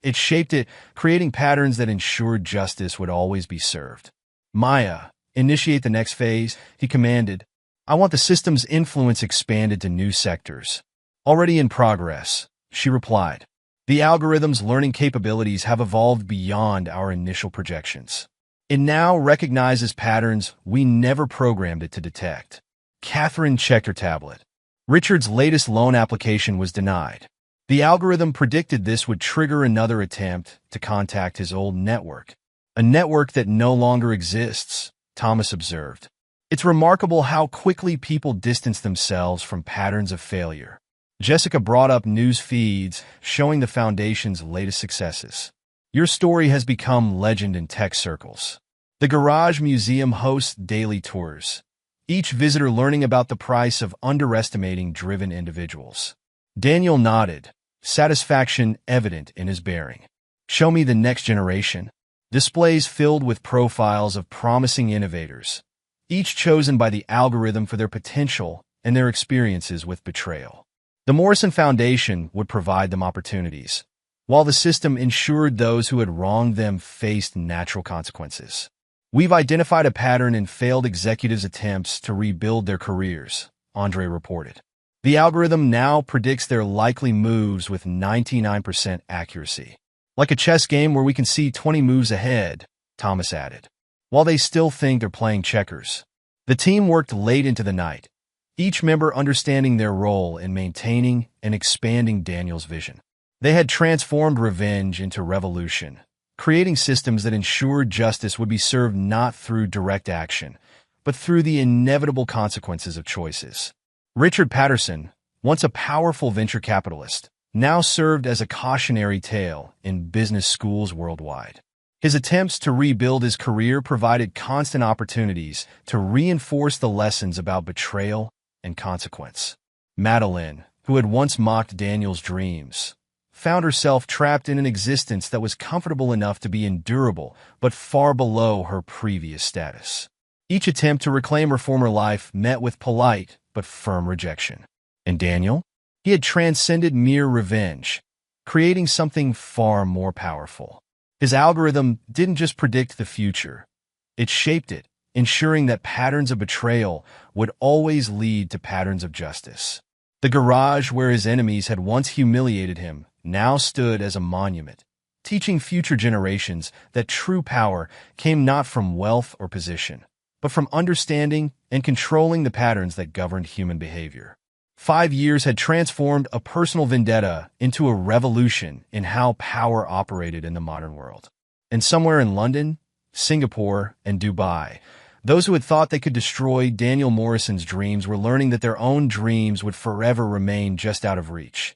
Speaker 1: It shaped it, creating patterns that ensured justice would always be served. Maya, initiate the next phase, he commanded. I want the system's influence expanded to new sectors. Already in progress, she replied. The algorithm's learning capabilities have evolved beyond our initial projections. It now recognizes patterns we never programmed it to detect. Catherine checked her tablet. Richard's latest loan application was denied. The algorithm predicted this would trigger another attempt to contact his old network. A network that no longer exists, Thomas observed. It's remarkable how quickly people distance themselves from patterns of failure. Jessica brought up news feeds showing the Foundation's latest successes. Your story has become legend in tech circles. The Garage Museum hosts daily tours, each visitor learning about the price of underestimating driven individuals. Daniel nodded, satisfaction evident in his bearing. Show me the next generation. Displays filled with profiles of promising innovators, each chosen by the algorithm for their potential and their experiences with betrayal. The Morrison Foundation would provide them opportunities, while the system ensured those who had wronged them faced natural consequences. We've identified a pattern in failed executives' attempts to rebuild their careers, Andre reported. The algorithm now predicts their likely moves with 99% accuracy. Like a chess game where we can see 20 moves ahead, Thomas added. While they still think they're playing checkers. The team worked late into the night, each member understanding their role in maintaining and expanding Daniel's vision. They had transformed revenge into revolution, creating systems that ensured justice would be served not through direct action, but through the inevitable consequences of choices. Richard Patterson, once a powerful venture capitalist, now served as a cautionary tale in business schools worldwide. His attempts to rebuild his career provided constant opportunities to reinforce the lessons about betrayal and consequence. Madeline, who had once mocked Daniel's dreams, found herself trapped in an existence that was comfortable enough to be endurable, but far below her previous status. Each attempt to reclaim her former life met with polite but firm rejection. And Daniel? He had transcended mere revenge, creating something far more powerful. His algorithm didn't just predict the future, it shaped it, ensuring that patterns of betrayal would always lead to patterns of justice. The garage where his enemies had once humiliated him now stood as a monument, teaching future generations that true power came not from wealth or position, but from understanding and controlling the patterns that governed human behavior. 5 years had transformed a personal vendetta into a revolution in how power operated in the modern world. And somewhere in London, Singapore, and Dubai, those who had thought they could destroy Daniel Morrison's dreams were learning that their own dreams would forever remain just out of reach,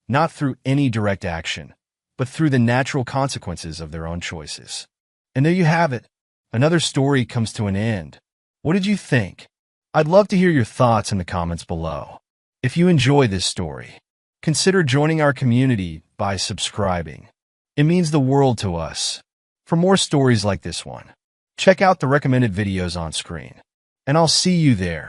Speaker 1: not through any direct action, but through the natural consequences of their own choices. And there you have it. Another story comes to an end. What did you think? I'd love to hear your thoughts in the comments below. If you enjoy this story, consider joining our community by subscribing. It means the world to us. For more stories like this one, check out the recommended videos on screen. And I'll see you there.